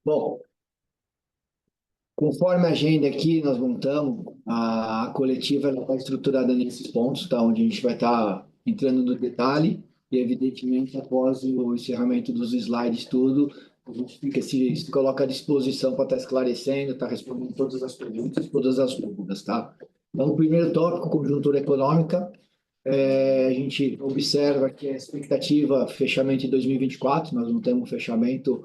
Bom, conforme a agenda aqui nós montamos, a coletiva está estruturada nesses pontos, tá? Onde a gente vai estar entrando no detalhe e, evidentemente, após o encerramento dos slides, tudo, a gente se coloca à disposição para estar esclarecendo, estar respondendo todas as perguntas, todas as dúvidas, tá? Então, o primeiro tópico, conjuntura econômica. A gente observa que a expectativa fechamento em 2024, nós não temos fechamento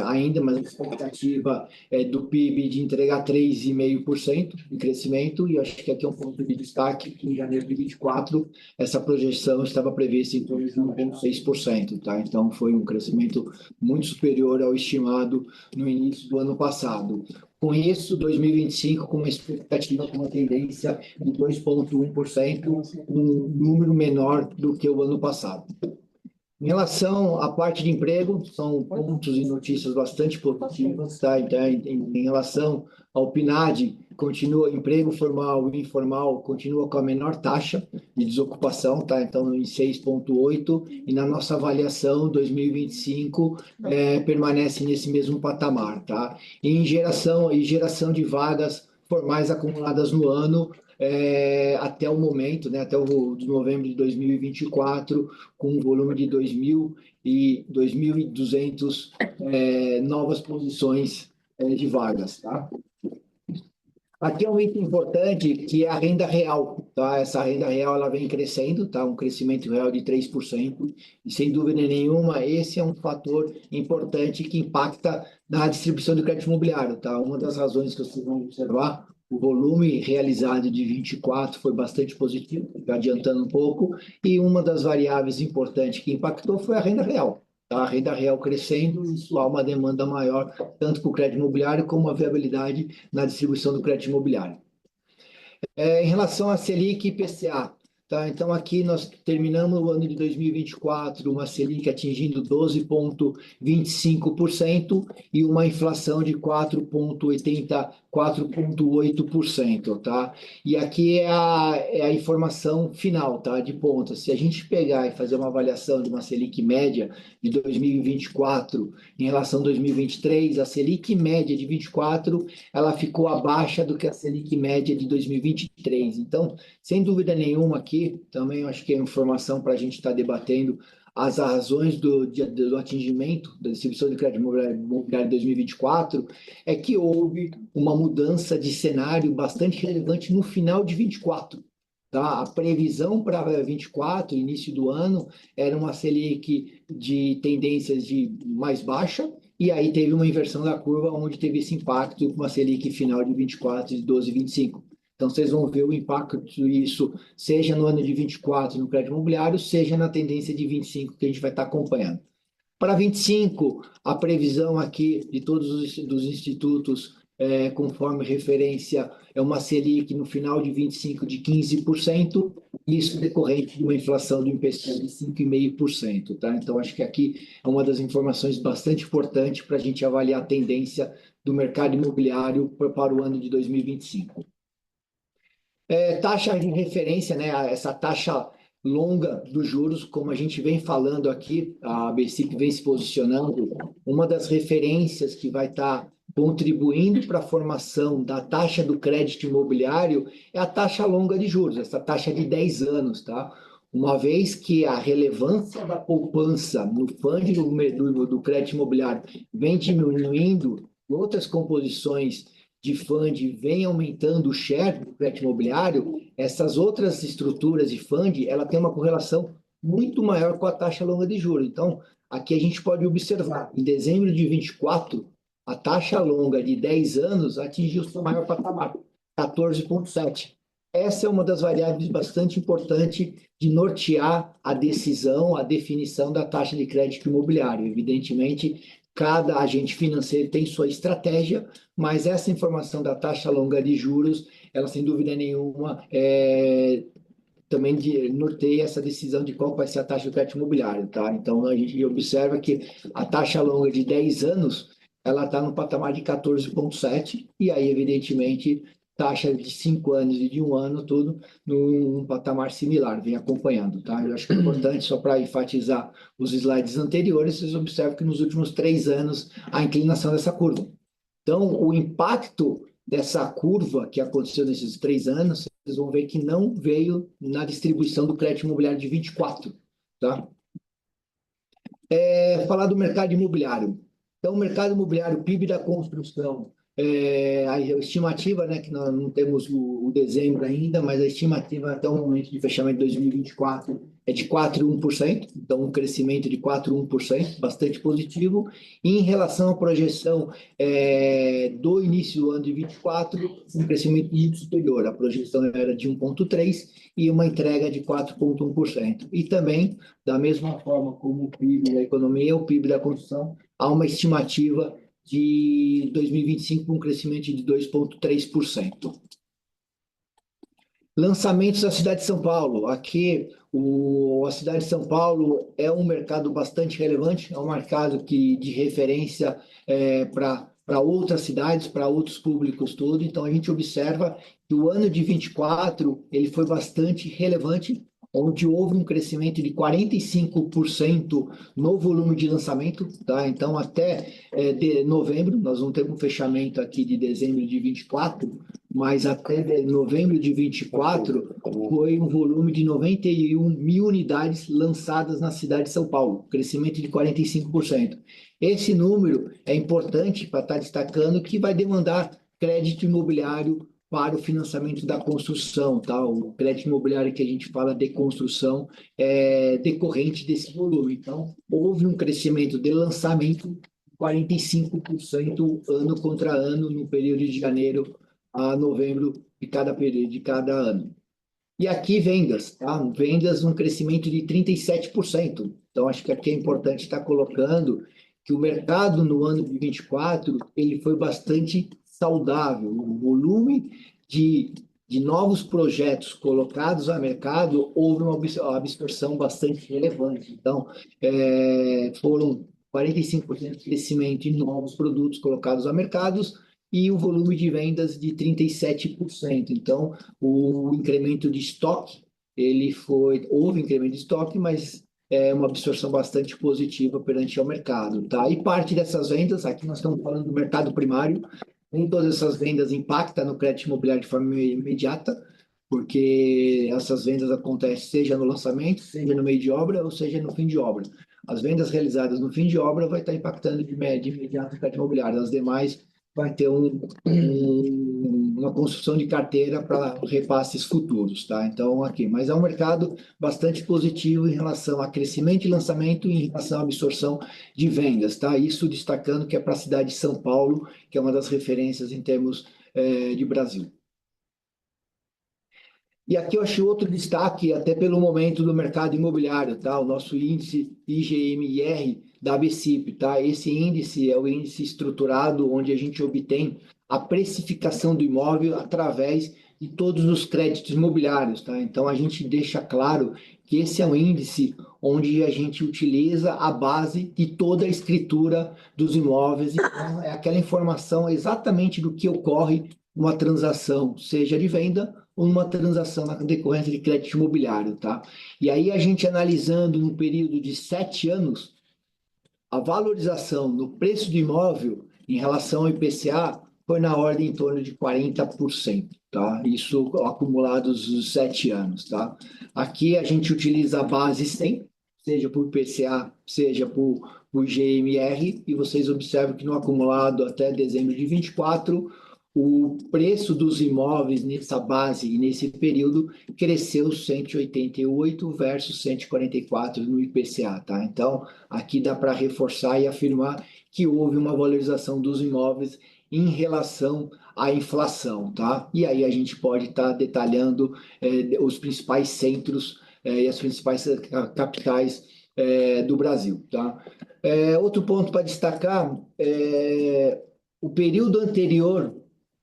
ainda, mas a expectativa é do PIB de entregar 3,5% de crescimento, e acho que aqui é um ponto de destaque que em janeiro de 24 essa projeção estava prevista em torno de 1,6%, tá? Então foi um crescimento muito superior ao estimado no início do ano passado. Com isso, 2025 com uma expectativa, com uma tendência de 2,1%, um número menor do que o ano passado. Em relação à parte de emprego, são pontos e notícias bastante positivas, tá? Então, em relação ao PNAD, continua emprego formal e informal, continua com a menor taxa de desocupação, tá? Então, em 6,8, e na nossa avaliação, 2025 permanece nesse mesmo patamar, tá? E geração de vagas formais acumuladas no ano, até o momento, né, até o de novembro de 2024, com um volume de 2.200 novas posições de vagas. Tá? Aqui é um item importante que é a renda real. Tá? Essa renda real ela vem crescendo, tá? Um crescimento real de 3%, e sem dúvida nenhuma, esse é um fator importante que impacta na distribuição do crédito imobiliário. Tá? Uma das razões que vocês vão observar, o volume realizado de 24 foi bastante positivo, adiantando um pouco, e uma das variáveis importantes que impactou foi a renda real. Tá? A renda real crescendo, isso há uma demanda maior, tanto para o crédito imobiliário como a viabilidade na distribuição do crédito imobiliário. Em relação a Selic e IPCA, tá? Então, aqui nós terminamos o ano de 2024, uma Selic atingindo 12,25% e uma inflação de 4,8%, tá? E aqui é a informação final, tá? De ponta. Se a gente pegar e fazer uma avaliação de uma Selic média de 2024 em relação a 2023, a Selic média de 24 ela ficou abaixo do que a Selic média de 2023. Então, sem dúvida nenhuma aqui, também eu acho que é informação para a gente estar debatendo as razões do atingimento da distribuição de crédito imobiliário em 2024, é que houve uma mudança de cenário bastante relevante no final de 24. Tá? A previsão para 24, início do ano, era uma Selic de tendências de mais baixa, e aí teve uma inversão da curva, onde teve esse impacto com uma Selic final de 24 de 12,25. Então, vocês vão ver o impacto disso, seja no ano de 24 no crédito imobiliário, seja na tendência de 25 que a gente vai estar acompanhando. Para 25, a previsão aqui de todos os institutos, conforme referência, é uma Selic no final de 25 de 15%, isso decorrente de uma inflação do IPCA de 5,5%. Tá? Então, acho que aqui é uma das informações bastante importantes para a gente avaliar a tendência do mercado imobiliário para o ano de 2025. Taxa de referência, né? Essa taxa longa dos juros, como a gente vem falando aqui, a BCIP vem se posicionando, uma das referências que vai estar contribuindo para a formação da taxa do crédito imobiliário é a taxa longa de juros, essa taxa de 10 anos, tá? Uma vez que a relevância da poupança no fundo do crédito imobiliário vem diminuindo, outras composições de fund vem aumentando o share do crédito imobiliário, essas outras estruturas de fund, ela tem uma correlação muito maior com a taxa longa de juros. Então, aqui a gente pode observar, em dezembro de 24, a taxa longa de 10 anos atingiu seu maior patamar, 14,7. Essa é uma das variáveis bastante importantes de nortear a decisão, a definição da taxa de crédito imobiliário. Evidentemente, cada agente financeiro tem sua estratégia, mas essa informação da taxa longa de juros, ela sem dúvida nenhuma também norteia essa decisão de qual vai ser a taxa do crédito imobiliário, tá? Então a gente observa que a taxa longa de 10 anos, ela está no patamar de 14,7, e aí evidentemente taxa de 5 anos e de 1 ano, tudo num patamar similar, vem acompanhando, tá? Eu acho que é importante, só para enfatizar os slides anteriores, vocês observam que nos últimos 3 anos a inclinação dessa curva. Então, o impacto dessa curva que aconteceu nesses 3 anos, vocês vão ver que não veio na distribuição do crédito imobiliário de 24, tá? Falar do mercado imobiliário. Então, o mercado imobiliário, o PIB da construção, a estimativa, né, que nós não temos o dezembro ainda, mas a estimativa até o momento de fechamento de 2024 é de 4,1%, então um crescimento de 4,1%, bastante positivo. E em relação à projeção do início do ano de 24, um crescimento muito superior. A projeção era de 1,3% e uma entrega de 4,1%. E também, da mesma forma como o PIB da economia, o PIB da construção, há uma estimativa de 2025 com um crescimento de 2,3%. Lançamentos da cidade de São Paulo. Aqui, a cidade de São Paulo é um mercado bastante relevante, é um mercado de referência para outras cidades, para outros públicos tudo. Então, a gente observa que o ano de 24 ele foi bastante relevante, onde houve um crescimento de 45% no volume de lançamento, tá? Então, até de novembro, nós vamos ter um fechamento aqui de dezembro de 24, mas até novembro de 24 foi um volume de 91 mil unidades lançadas na cidade de São Paulo, crescimento de 45%. Esse número é importante para estar destacando que vai demandar crédito imobiliário para o financiamento da construção, tá? O crédito imobiliário que a gente fala de construção é decorrente desse volume. Então, houve um crescimento de lançamento 45% ano contra ano no período de janeiro a novembro de cada período, de cada ano. E aqui vendas, tá? Vendas um crescimento de 37%. Então acho que aqui é importante estar colocando que o mercado no ano de 24 ele foi bastante saudável. O volume de novos projetos colocados a mercado houve uma absorção bastante relevante. Então foram 45% de crescimento em novos produtos colocados a mercados e o volume de vendas de 37%. Então, o incremento de estoque, houve incremento de estoque, mas é uma absorção bastante positiva perante o mercado, tá? E parte dessas vendas, aqui nós estamos falando do mercado primário, nem todas essas vendas impactam no crédito imobiliário de forma imediata, porque essas vendas acontecem seja no lançamento, seja no meio de obra, ou seja no fim de obra. As vendas realizadas no fim de obra vai estar impactando de imediato o crédito imobiliário, as demais vai ter uma construção de carteira para repasses futuros, tá? Então, aqui, mas é um mercado bastante positivo em relação a crescimento e lançamento e em relação à absorção de vendas, tá? Isso destacando que é para a cidade de São Paulo, que é uma das referências em termos de Brasil. E aqui eu achei outro destaque, até pelo momento do mercado imobiliário, tá? O nosso índice IGMIR da ABCIP, tá? Esse índice é o índice estruturado onde a gente obtém a precificação do imóvel através de todos os créditos imobiliários, tá? Então a gente deixa claro que esse é um índice onde a gente utiliza a base de toda a escritura dos imóveis. Então, é aquela informação exatamente do que ocorre numa transação, seja de venda ou numa transação na decorrência de crédito imobiliário, tá? E aí a gente analisando no período de 7 anos, a valorização no preço do imóvel em relação ao IPCA foi na ordem em torno de 40%, tá? Isso acumulados os 7 anos, tá? Aqui a gente utiliza a base 100, seja por IPCA, seja por GMR, e vocês observam que no acumulado até dezembro de 24, o preço dos imóveis nessa base e nesse período cresceu 188 versus 144 no IPCA, tá? Então, aqui dá para reforçar e afirmar que houve uma valorização dos imóveis em relação à inflação, tá? E aí a gente pode estar detalhando os principais centros e as principais capitais do Brasil, tá? Outro ponto para destacar o período anterior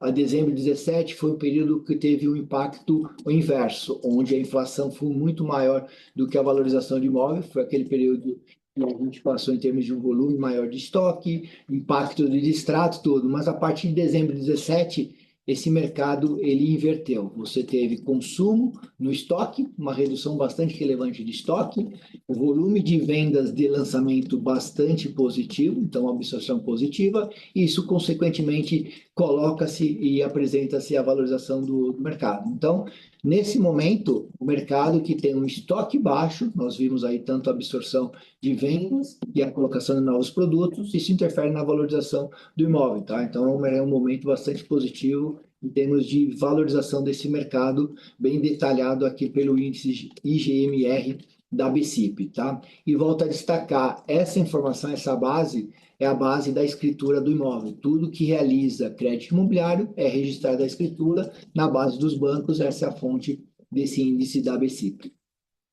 a dezembro de 17 foi um período que teve um impacto inverso, onde a inflação foi muito maior do que a valorização de imóvel, foi aquele período que a gente passou em termos de um volume maior de estoque, impacto de distrato todo, mas a partir de dezembro de 17 esse mercado ele inverteu. Você teve consumo no estoque, uma redução bastante relevante de estoque, o volume de vendas de lançamento bastante positivo, então absorção positiva, e isso consequentemente coloca-se e apresenta-se a valorização do mercado. Então, nesse momento, o mercado que tem um estoque baixo, nós vimos aí tanto a absorção de vendas e a colocação de novos produtos, isso interfere na valorização do imóvel, tá? Então, é um momento bastante positivo em termos de valorização desse mercado, bem detalhado aqui pelo índice IGMR da BCIP, tá? E volto a destacar, essa informação, essa base, é a base da escritura do imóvel. Tudo que realiza crédito imobiliário é registrado a escritura na base dos bancos, essa é a fonte desse índice da BCIP.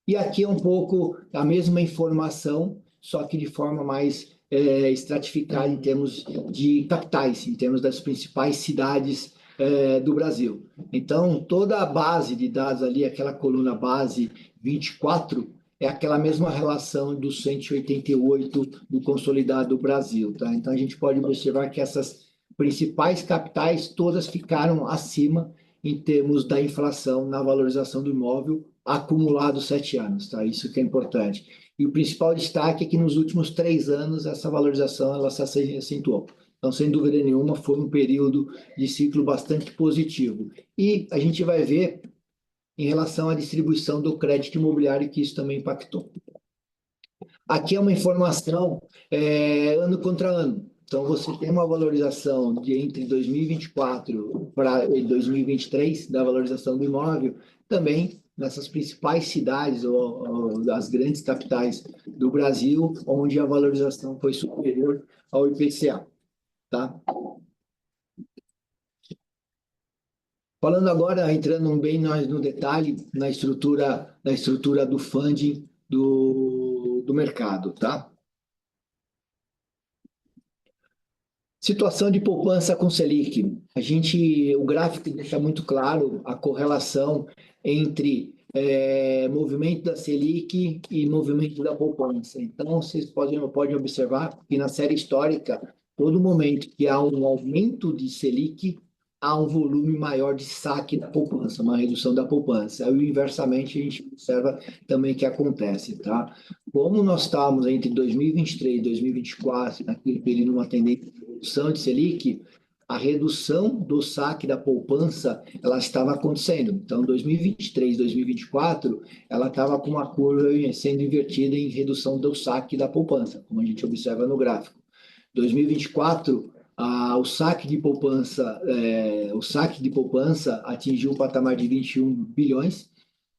E aqui é um pouco a mesma informação, só que de forma mais estratificada em termos de capitais, em termos das principais cidades do Brasil. Então, toda a base de dados ali, aquela coluna base 24, é aquela mesma relação do 188 do consolidado do Brasil. Tá? Então, a gente pode observar que essas principais capitais todas ficaram acima em termos da inflação na valorização do imóvel acumulado 7 anos, tá? Isso que é importante. E o principal destaque é que nos últimos 3 anos essa valorização ela se acentuou. Então, sem dúvida nenhuma, foi um período de ciclo bastante positivo. E a gente vai ver em relação à distribuição do crédito imobiliário que isso também impactou. Aqui é uma informação ano contra ano. Então, você tem uma valorização de entre 2024 para 2023 da valorização do imóvel, também nessas principais cidades ou das grandes capitais do Brasil, onde a valorização foi superior ao IPCA, tá? Falando agora, entrando bem no detalhe, na estrutura do funding do mercado, tá? Situação de poupança com Selic. O gráfico deixa muito claro a correlação entre movimento da Selic e movimento da poupança. Então, vocês podem observar que na série histórica, todo momento que há um aumento de Selic, há um volume maior de saque da poupança, uma redução da poupança. E inversamente, a gente observa também que acontece, tá? Como nós estávamos entre 2023 e 2024, naquele período, uma tendência de redução de Selic, a redução do saque da poupança ela estava acontecendo. Então, 2023, 2024, ela estava com uma curva sendo invertida em redução do saque da poupança, como a gente observa no gráfico. 2024, o saque de poupança atingiu um patamar de 21 bilhões,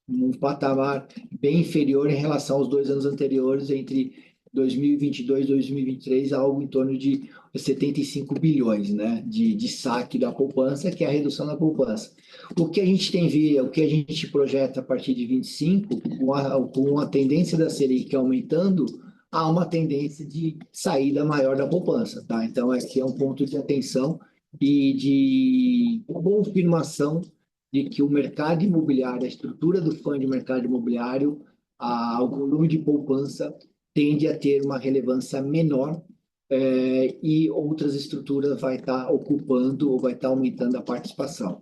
um patamar bem inferior em relação aos 2 anos anteriores, entre 2022 e 2023, algo em torno de 75 bilhões, né, de saque da poupança, que é a redução da poupança. O que a gente o que a gente projeta a partir de 25, com a tendência da Selic aumentando, há uma tendência de saída maior da poupança, tá? Então, aqui é um ponto de atenção e de confirmação de que o mercado imobiliário, a estrutura do fundo de mercado imobiliário, o volume de poupança tende a ter uma relevância menor e outras estruturas vai estar ocupando ou vai estar aumentando a participação.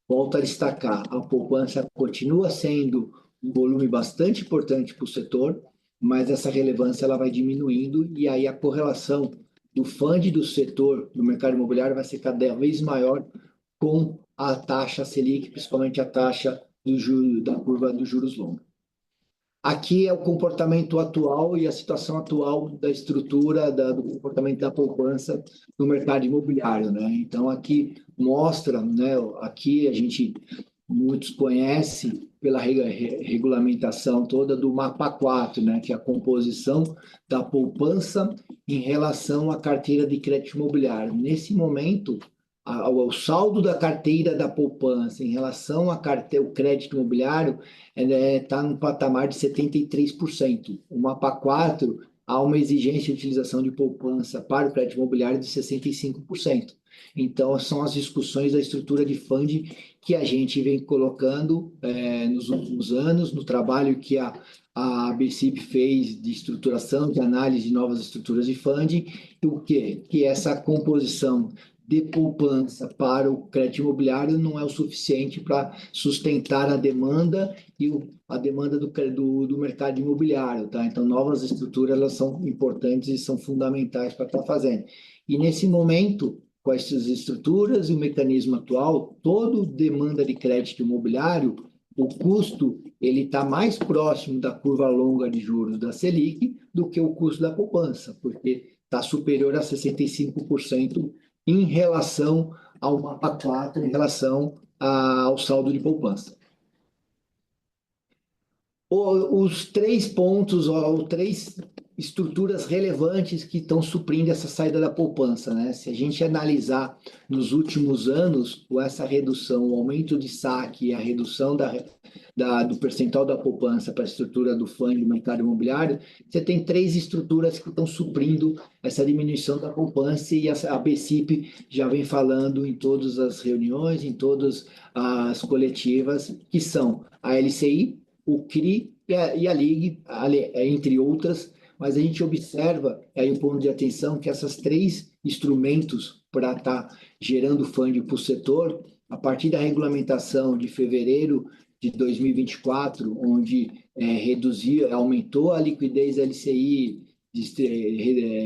Volto a destacar, a poupança continua sendo um volume bastante importante para o setor, mas essa relevância ela vai diminuindo e aí a correlação do fundo do setor do mercado imobiliário vai ser cada vez maior com a taxa Selic, principalmente a taxa da curva dos juros longos. Aqui é o comportamento atual e a situação atual da estrutura do comportamento da poupança no mercado imobiliário, né? Então aqui mostra, né? Aqui muitos conhecem pela regulamentação toda do mapa 4, né? Que é a composição da poupança em relação à carteira de crédito imobiliário. Nesse momento, o saldo da carteira da poupança em relação ao crédito imobiliário está no patamar de 73%. O mapa 4 há uma exigência de utilização de poupança para o crédito imobiliário de 65%. Então, são as discussões da estrutura de fundo que a gente vem colocando nos últimos anos, no trabalho que a BCIP fez de estruturação, de análise de novas estruturas de funding, e o quê? Que essa composição de poupança para o crédito imobiliário não é o suficiente para sustentar a demanda a demanda do mercado imobiliário, tá? Então, novas estruturas, elas são importantes e são fundamentais para estar fazendo. E nesse momento, com essas estruturas e o mecanismo atual, toda demanda de crédito imobiliário, o custo ele está mais próximo da curva longa de juros da Selic do que o custo da poupança, porque está superior a 65% em relação ao mapa 4, em relação ao saldo de poupança. Os três pontos, ou três estruturas relevantes que estão suprindo essa saída da poupança, né? Se a gente analisar nos últimos anos, essa redução, o aumento de saque e a redução do percentual da poupança para a estrutura do fundo do mercado imobiliário, você tem três estruturas que estão suprindo essa diminuição da poupança e a BCIP já vem falando em todas as reuniões, em todas as coletivas, que são a LCI, o CRI e a LIG, entre outras, mas a gente observa, aí um ponto de atenção, que esses três instrumentos para estar gerando funding para o setor, a partir da regulamentação de fevereiro de 2024, onde aumentou a liquidez LCI,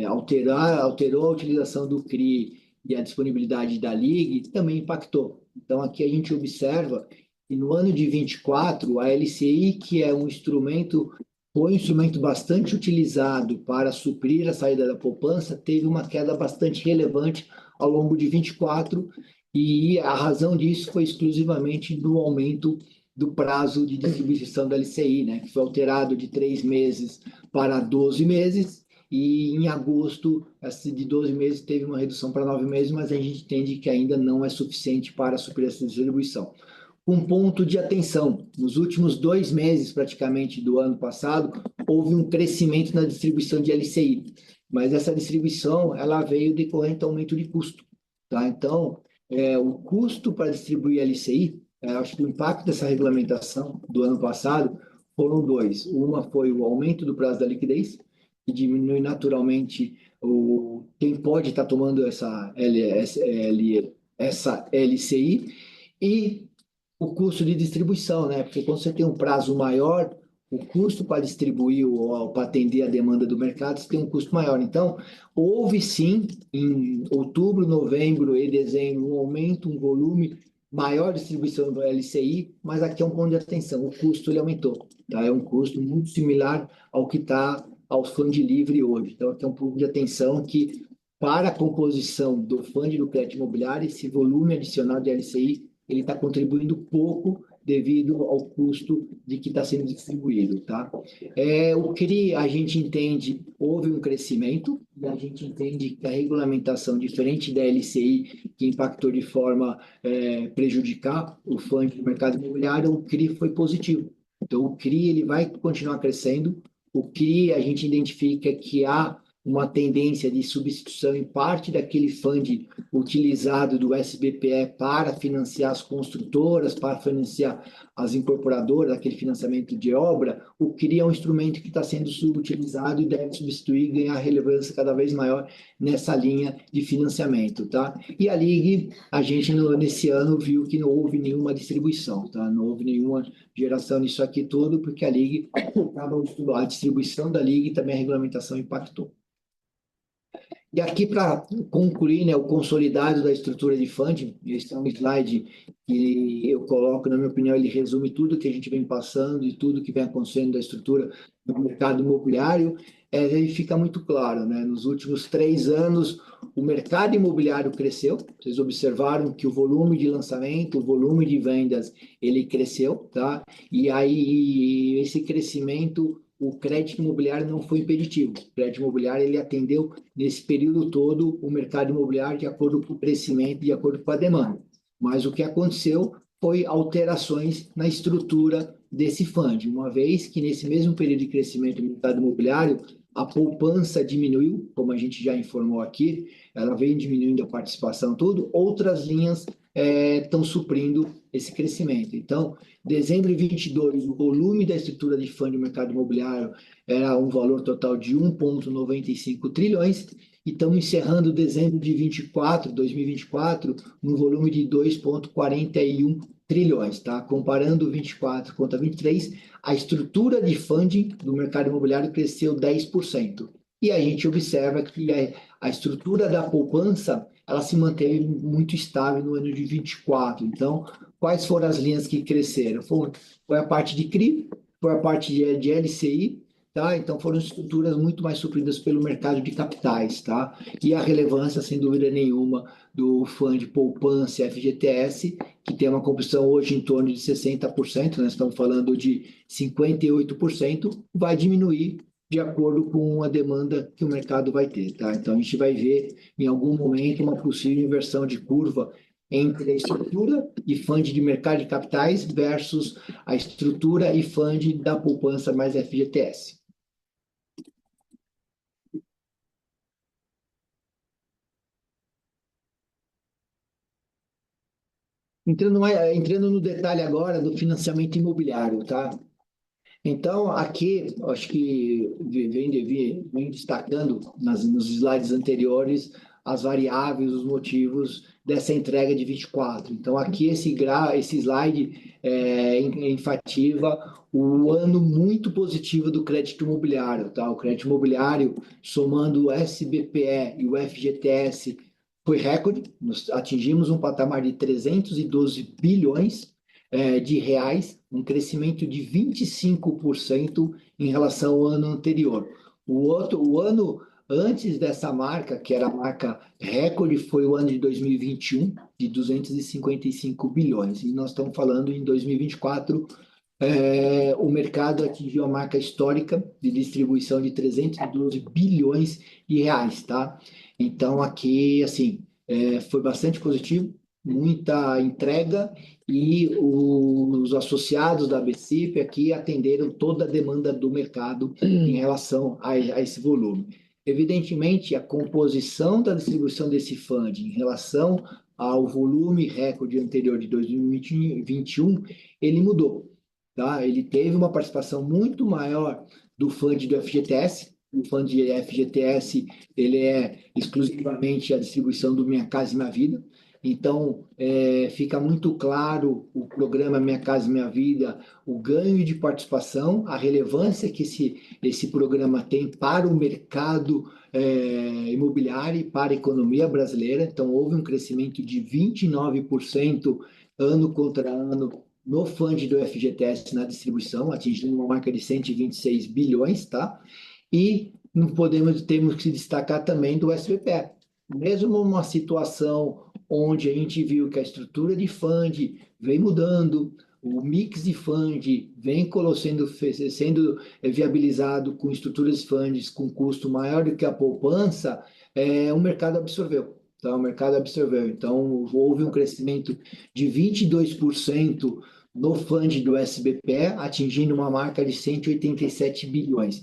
alterou a utilização do CRI e a disponibilidade da LIG, também impactou. Então, aqui a gente observa que no ano de 24, a LCI, que é foi um instrumento bastante utilizado para suprir a saída da poupança, teve uma queda bastante relevante ao longo de 24, e a razão disso foi exclusivamente do aumento do prazo de distribuição da LCI, né, que foi alterado de 3 meses para 12 meses, e em agosto, essa de 12 meses teve uma redução para 9 meses, mas a gente entende que ainda não é suficiente para suprir essa distribuição. Um ponto de atenção, nos últimos 2 meses, praticamente, do ano passado, houve um crescimento na distribuição de LCI, mas essa distribuição ela veio decorrente do aumento de custo. Tá? Então, o custo para distribuir LCI, acho que o impacto dessa regulamentação do ano passado foram dois. Uma foi o aumento do prazo da liquidez, que diminui naturalmente quem pode estar tomando essa LCI, e o custo de distribuição, né? Porque quando você tem um prazo maior, o custo para distribuir ou para atender a demanda do mercado, você tem um custo maior. Então, houve sim, em outubro, novembro e dezembro, um aumento, um volume maior de distribuição do LCI, mas aqui é um ponto de atenção, o custo ele aumentou, tá? É um custo muito similar ao que está ao fundo livre hoje. Então, aqui é um ponto de atenção que, para a composição do fundo do crédito imobiliário, esse volume adicional de LCI ele está contribuindo pouco devido ao custo de que está sendo distribuído, tá? O CRI, a gente entende, houve um crescimento, e a gente entende que a regulamentação, diferente da LCI, que impactou de forma prejudicar o fundo do mercado imobiliário, o CRI foi positivo. Então, o CRI ele vai continuar crescendo. O CRI, a gente identifica que há uma tendência de substituição em parte daquele fundo utilizado do SBPE para financiar as construtoras, para financiar as incorporadoras, aquele financiamento de obra. O CRI é um instrumento que está sendo subutilizado e deve substituir e ganhar relevância cada vez maior nessa linha de financiamento, tá? E a LIG, a gente nesse ano viu que não houve nenhuma distribuição, tá? Não houve nenhuma geração nisso aqui tudo, porque a LIG, a distribuição da LIG e também a regulamentação impactou. E aqui, para concluir, né, o consolidado da estrutura de funding, esse é um slide que eu coloco, na minha opinião, ele resume tudo que a gente vem passando e tudo que vem acontecendo da estrutura do mercado imobiliário, e fica muito claro, né? Nos últimos 3 anos, o mercado imobiliário cresceu, vocês observaram que o volume de lançamento, o volume de vendas, ele cresceu, tá? E aí, esse crescimento, o crédito imobiliário não foi impeditivo. O crédito imobiliário ele atendeu nesse período todo o mercado imobiliário de acordo com o crescimento, de acordo com a demanda. Mas o que aconteceu foi alterações na estrutura desse fundo, uma vez que nesse mesmo período de crescimento do mercado imobiliário, a poupança diminuiu, como a gente já informou aqui, ela vem diminuindo a participação, tudo, outras linhas estão suprindo esse crescimento. Então, dezembro de 22, o volume da estrutura de fundo do mercado imobiliário era um valor total de 1,95 trilhões, e estamos encerrando dezembro de 2024, no volume de 2,41 trilhões, tá? Comparando 24 contra 23, a estrutura de funding do mercado imobiliário cresceu 10%. E a gente observa que a estrutura da poupança ela se manteve muito estável no ano de 24. Então, quais foram as linhas que cresceram? Foi a parte de CRI, foi a parte de LCI, tá? Então, foram estruturas muito mais supridas pelo mercado de capitais, tá? E a relevância, sem dúvida nenhuma, do fundo poupança FGTS, que tem uma composição hoje em torno de 60%, nós estamos falando de 58%, vai diminuir de acordo com a demanda que o mercado vai ter, tá? Então, a gente vai ver, em algum momento, uma possível inversão de curva entre a estrutura e fundo de mercado de capitais versus a estrutura e fundo da poupança mais FGTS. Entrando no detalhe agora do financiamento imobiliário, tá? Então, aqui, acho que vem destacando nos slides anteriores as variáveis, os motivos dessa entrega de 24. Então, aqui esse slide enfativa o ano muito positivo do crédito imobiliário. Tá? O crédito imobiliário, somando o SBPE e o FGTS, foi recorde. Nós atingimos um patamar de 312 bilhões de reais, um crescimento de 25% em relação ao ano anterior. O ano antes dessa marca, que era a marca recorde, foi o ano de 2021, de 255 bilhões. E nós estamos falando em 2024, o mercado atingiu a marca histórica de distribuição de 312 bilhões de reais, tá? Então, aqui, assim, foi bastante positivo, muita entrega e os associados da BCIP aqui atenderam toda a demanda do mercado em relação a esse volume. Evidentemente, a composição da distribuição desse fundo em relação ao volume recorde anterior de 2021, ele mudou. Tá? Ele teve uma participação muito maior do fundo do FGTS. O fundo de FGTS ele é exclusivamente a distribuição do Minha Casa e Minha Vida. Então, fica muito claro o programa Minha Casa e Minha Vida, o ganho de participação, a relevância que esse programa tem para o mercado imobiliário e para a economia brasileira. Então, houve um crescimento de 29% ano contra ano no fundo do FGTS na distribuição, atingindo uma marca de 126 bilhões, tá? E não temos que destacar também do SBPE. Mesmo numa situação onde a gente viu que a estrutura de fundo vem mudando, o mix de fundo vem sendo viabilizado com estruturas de fundos com custo maior do que a poupança, o mercado absorveu. Então, o mercado absorveu. Então, houve um crescimento de 22% no fundo do SBPE, atingindo uma marca de 187 bilhões.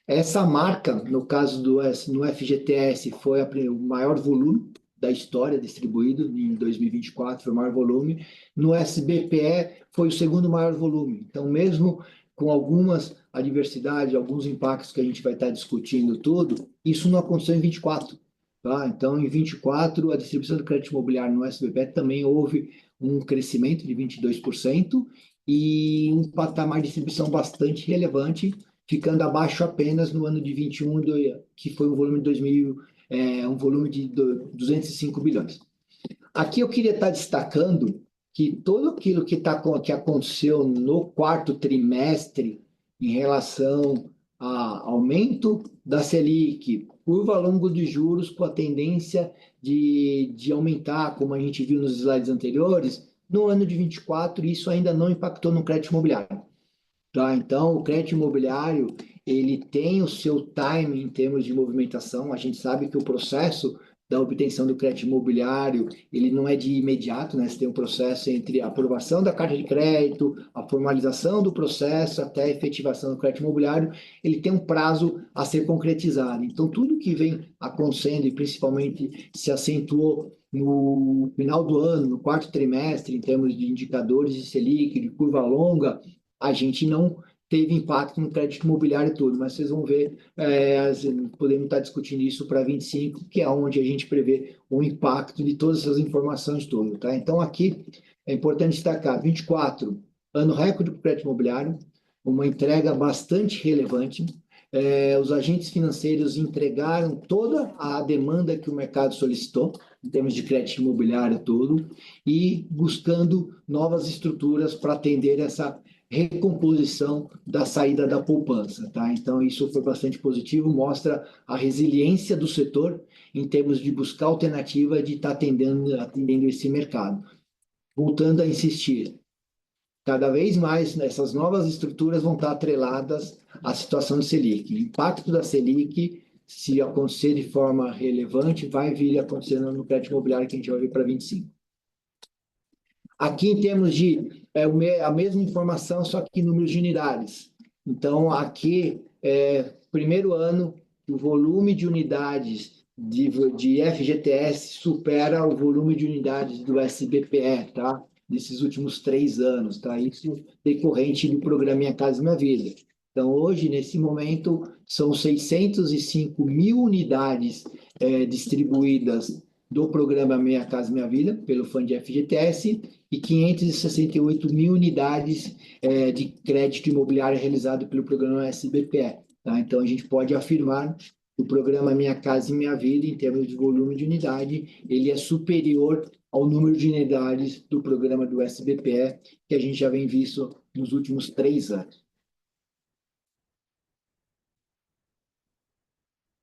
Essa marca, no caso no FGTS, foi o maior volume da história distribuído em 2024, foi o maior volume. No SBPE foi o segundo maior volume. Então, mesmo com algumas adversidades, alguns impactos que a gente vai estar discutindo tudo, isso não aconteceu em 24. Tá? Então, em 24, a distribuição do crédito imobiliário no SBPE também houve um crescimento de 22% e um patamar de distribuição bastante relevante, ficando abaixo apenas no ano de 21, que foi um volume de 2000, um volume de 205 bilhões. Aqui eu queria estar destacando que tudo aquilo que aconteceu no quarto trimestre em relação a aumento da Selic, curva longo de juros com a tendência de aumentar, como a gente viu nos slides anteriores, no ano de 24, isso ainda não impactou no crédito imobiliário. Tá? Então, o crédito imobiliário, ele tem o seu time em termos de movimentação. A gente sabe que o processo da obtenção do crédito imobiliário, ele não é de imediato, né? Você tem um processo entre a aprovação da carta de crédito, a formalização do processo, até a efetivação do crédito imobiliário, ele tem um prazo a ser concretizado. Então, tudo que vem acontecendo, e principalmente se acentuou no final do ano, no quarto trimestre, em termos de indicadores de Selic, de curva longa, a gente teve impacto no crédito imobiliário e tudo, mas vocês vão ver, podemos estar discutindo isso para 25, que é onde a gente prevê o impacto de todas essas informações todas, tá? Então, aqui é importante destacar, 24, ano recorde para o crédito imobiliário, uma entrega bastante relevante. Os agentes financeiros entregaram toda a demanda que o mercado solicitou, em termos de crédito imobiliário todo, e buscando novas estruturas para atender essa recomposição da saída da poupança, tá? Então, isso foi bastante positivo, mostra a resiliência do setor em termos de buscar alternativa de estar atendendo esse mercado. Voltando a insistir, cada vez mais essas novas estruturas vão estar atreladas à situação do Selic. O impacto da Selic, se acontecer de forma relevante, vai vir acontecendo no crédito imobiliário que a gente vai ver para 25. Aqui, em termos de a mesma informação, só que números de unidades. Então, aqui, primeiro ano, o volume de unidades de FGTS supera o volume de unidades do SBPE, tá? Nesses últimos 3 anos, tá? Isso decorrente do programa Minha Casa Minha Vida. Então, hoje, nesse momento, são 605 mil unidades distribuídas do programa Minha Casa Minha Vida, pelo Fundo de FGTS, e 568 mil unidades de crédito imobiliário realizado pelo programa SBPE. Tá? Então, a gente pode afirmar que o programa Minha Casa e Minha Vida, em termos de volume de unidade, ele é superior ao número de unidades do programa do SBPE, que a gente já vem visto nos últimos 3 anos.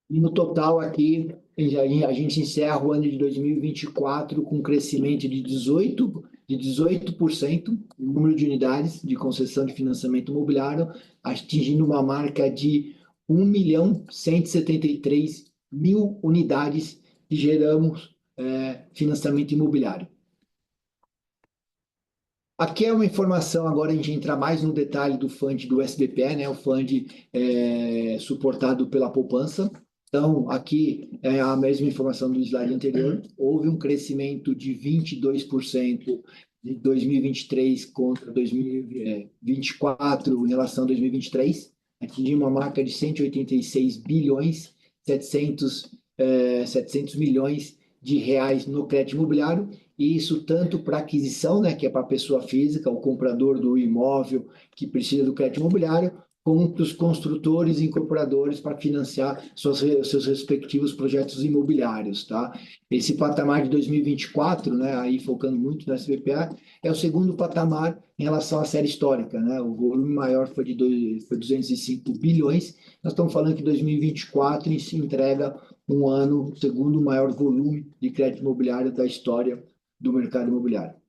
E no total aqui, a gente encerra o ano de 2024 com um crescimento de 18% no número de unidades de concessão de financiamento imobiliário, atingindo uma marca de 1.173.000 unidades que geramos financiamento imobiliário. Aqui é uma informação, agora a gente entra mais no detalhe do fundo do SBPE, né? O fundo suportado pela poupança. Então, aqui é a mesma informação do slide anterior. Houve um crescimento de 22% de 2023 contra 2024 em relação a 2023, atingindo uma marca de 186 bilhões 700 milhões de reais no crédito imobiliário, e isso tanto para aquisição, né, que é para a pessoa física, o comprador do imóvel que precisa do crédito imobiliário, quanto os construtores e incorporadores para financiar seus respectivos projetos imobiliários, tá? Esse patamar de 2024, né, aí focando muito no SBPE, é o segundo patamar em relação à série histórica, né? O volume maior foi 205 bilhões. Nós estamos falando que 2024 se entrega um ano, o segundo maior volume de crédito imobiliário da história do mercado imobiliário.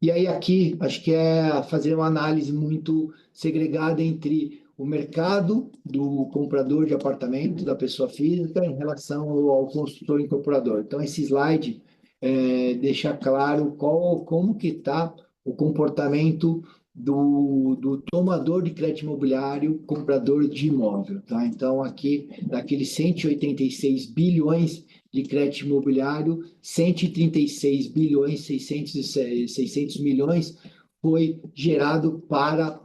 E aí aqui, acho que é fazer uma análise muito segregada entre o mercado do comprador de apartamento, da pessoa física, em relação ao construtor incorporador. Então, esse slide deixa claro como que está o comportamento do tomador de crédito imobiliário, comprador de imóvel. Tá? Então, aqui, daqueles 186 bilhões de crédito imobiliário, 136 bilhões, 600 milhões foi gerado para a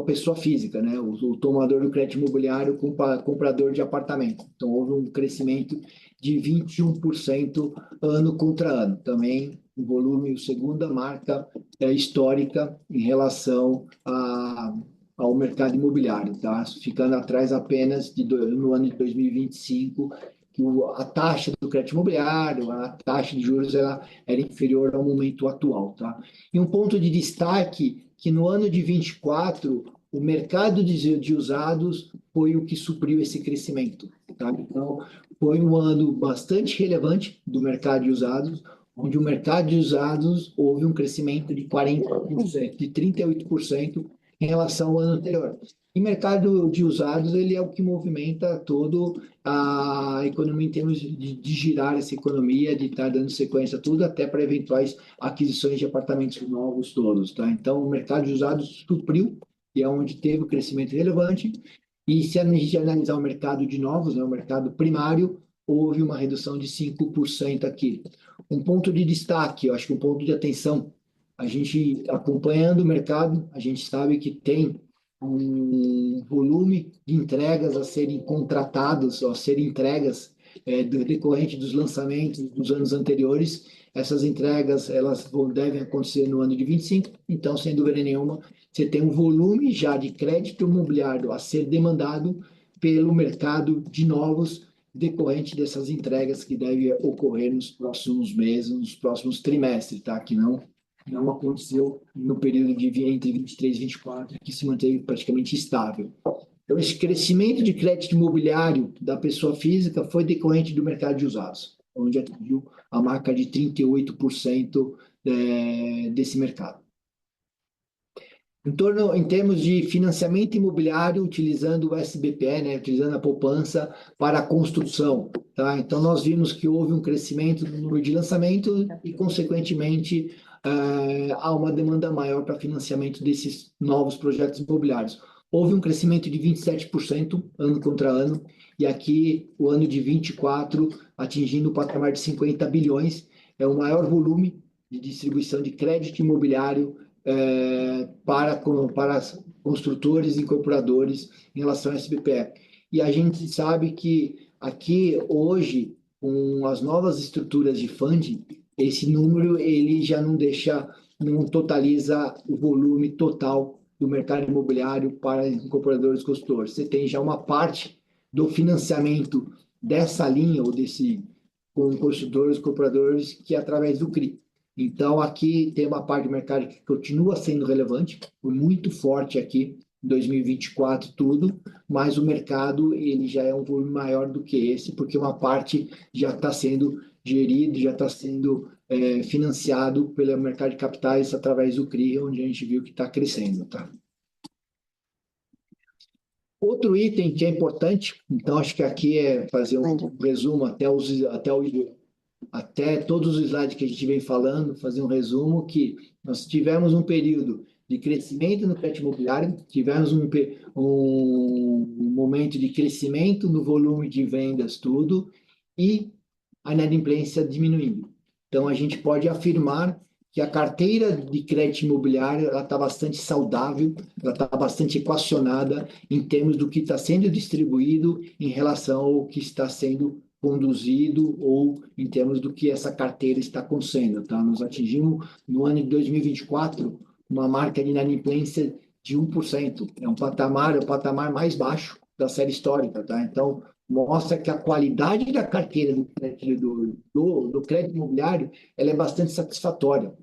pessoa física, né? O tomador do crédito imobiliário, comprador de apartamento. Então, houve um crescimento de 21% ano contra ano. Também um volume, segunda marca histórica em relação ao mercado imobiliário, tá? Ficando atrás apenas no ano de 2025, que a taxa do crédito imobiliário, a taxa de juros, era inferior ao momento atual, tá? E um ponto de destaque que no ano de 24 o mercado de usados foi o que supriu esse crescimento, tá? Então, foi um ano bastante relevante do mercado de usados, onde o mercado de usados houve um crescimento de 40%, de 38% em relação ao ano anterior. E mercado de usados, ele é o que movimenta toda a economia em termos de girar essa economia, de estar dando sequência a tudo, até para eventuais aquisições de apartamentos novos todos, tá? Então, o mercado de usados supriu, que é onde teve o crescimento relevante, e se a gente analisar o mercado de novos, né, o mercado primário, houve uma redução de 5% aqui. Um ponto de destaque, eu acho que um ponto de atenção, a gente acompanhando o mercado, a gente sabe que tem um volume de entregas a serem contratados, a serem entregas decorrente dos lançamentos dos anos anteriores. Essas entregas devem acontecer no ano de 25, então, sem dúvida nenhuma, você tem um volume já de crédito imobiliário a ser demandado pelo mercado de novos decorrente dessas entregas que devem ocorrer nos próximos meses, nos próximos trimestres, tá? Que não aconteceu no período entre 23 e 24, que se manteve praticamente estável. Então, esse crescimento de crédito imobiliário da pessoa física foi decorrente do mercado de usados, onde atingiu a marca de 38% desse mercado. Em termos de financiamento imobiliário, utilizando o SBPE, né, utilizando a poupança para a construção. Tá? Então, nós vimos que houve um crescimento no número de lançamento e, consequentemente, há uma demanda maior para financiamento desses novos projetos imobiliários. Houve um crescimento de 27% ano contra ano, e aqui o ano de 24 atingindo o patamar de 50 bilhões, é o maior volume de distribuição de crédito imobiliário para construtores e incorporadores em relação ao SBPE. E a gente sabe que aqui, hoje, com as novas estruturas de funding, esse número ele já não totaliza o volume total do mercado imobiliário para incorporadores e construtores. Você tem já uma parte do financiamento dessa linha, ou com construtores e incorporadores, que é através do CRI. Então, aqui tem uma parte do mercado que continua sendo relevante, foi muito forte aqui em 2024 tudo, mas o mercado ele já é um volume maior do que esse, porque uma parte já está sendo gerido, já está sendo financiado pelo mercado de capitais através do CRI, onde a gente viu que está crescendo, tá? Outro item que é importante, então acho que aqui é fazer um resumo até todos os slides que a gente vem falando, fazer um resumo que nós tivemos um período de crescimento no crédito imobiliário, tivemos um momento de crescimento no volume de vendas, tudo, e a inadimplência diminuindo. Então, a gente pode afirmar que a carteira de crédito imobiliário está bastante saudável, ela está bastante equacionada em termos do que está sendo distribuído em relação ao que está sendo conduzido ou em termos do que essa carteira está acontecendo. Tá? Nós atingimos, no ano de 2024, uma marca de inadimplência de 1%. É o patamar mais baixo da série histórica. Tá? Então, mostra que a qualidade da carteira do crédito imobiliário ela é bastante satisfatória.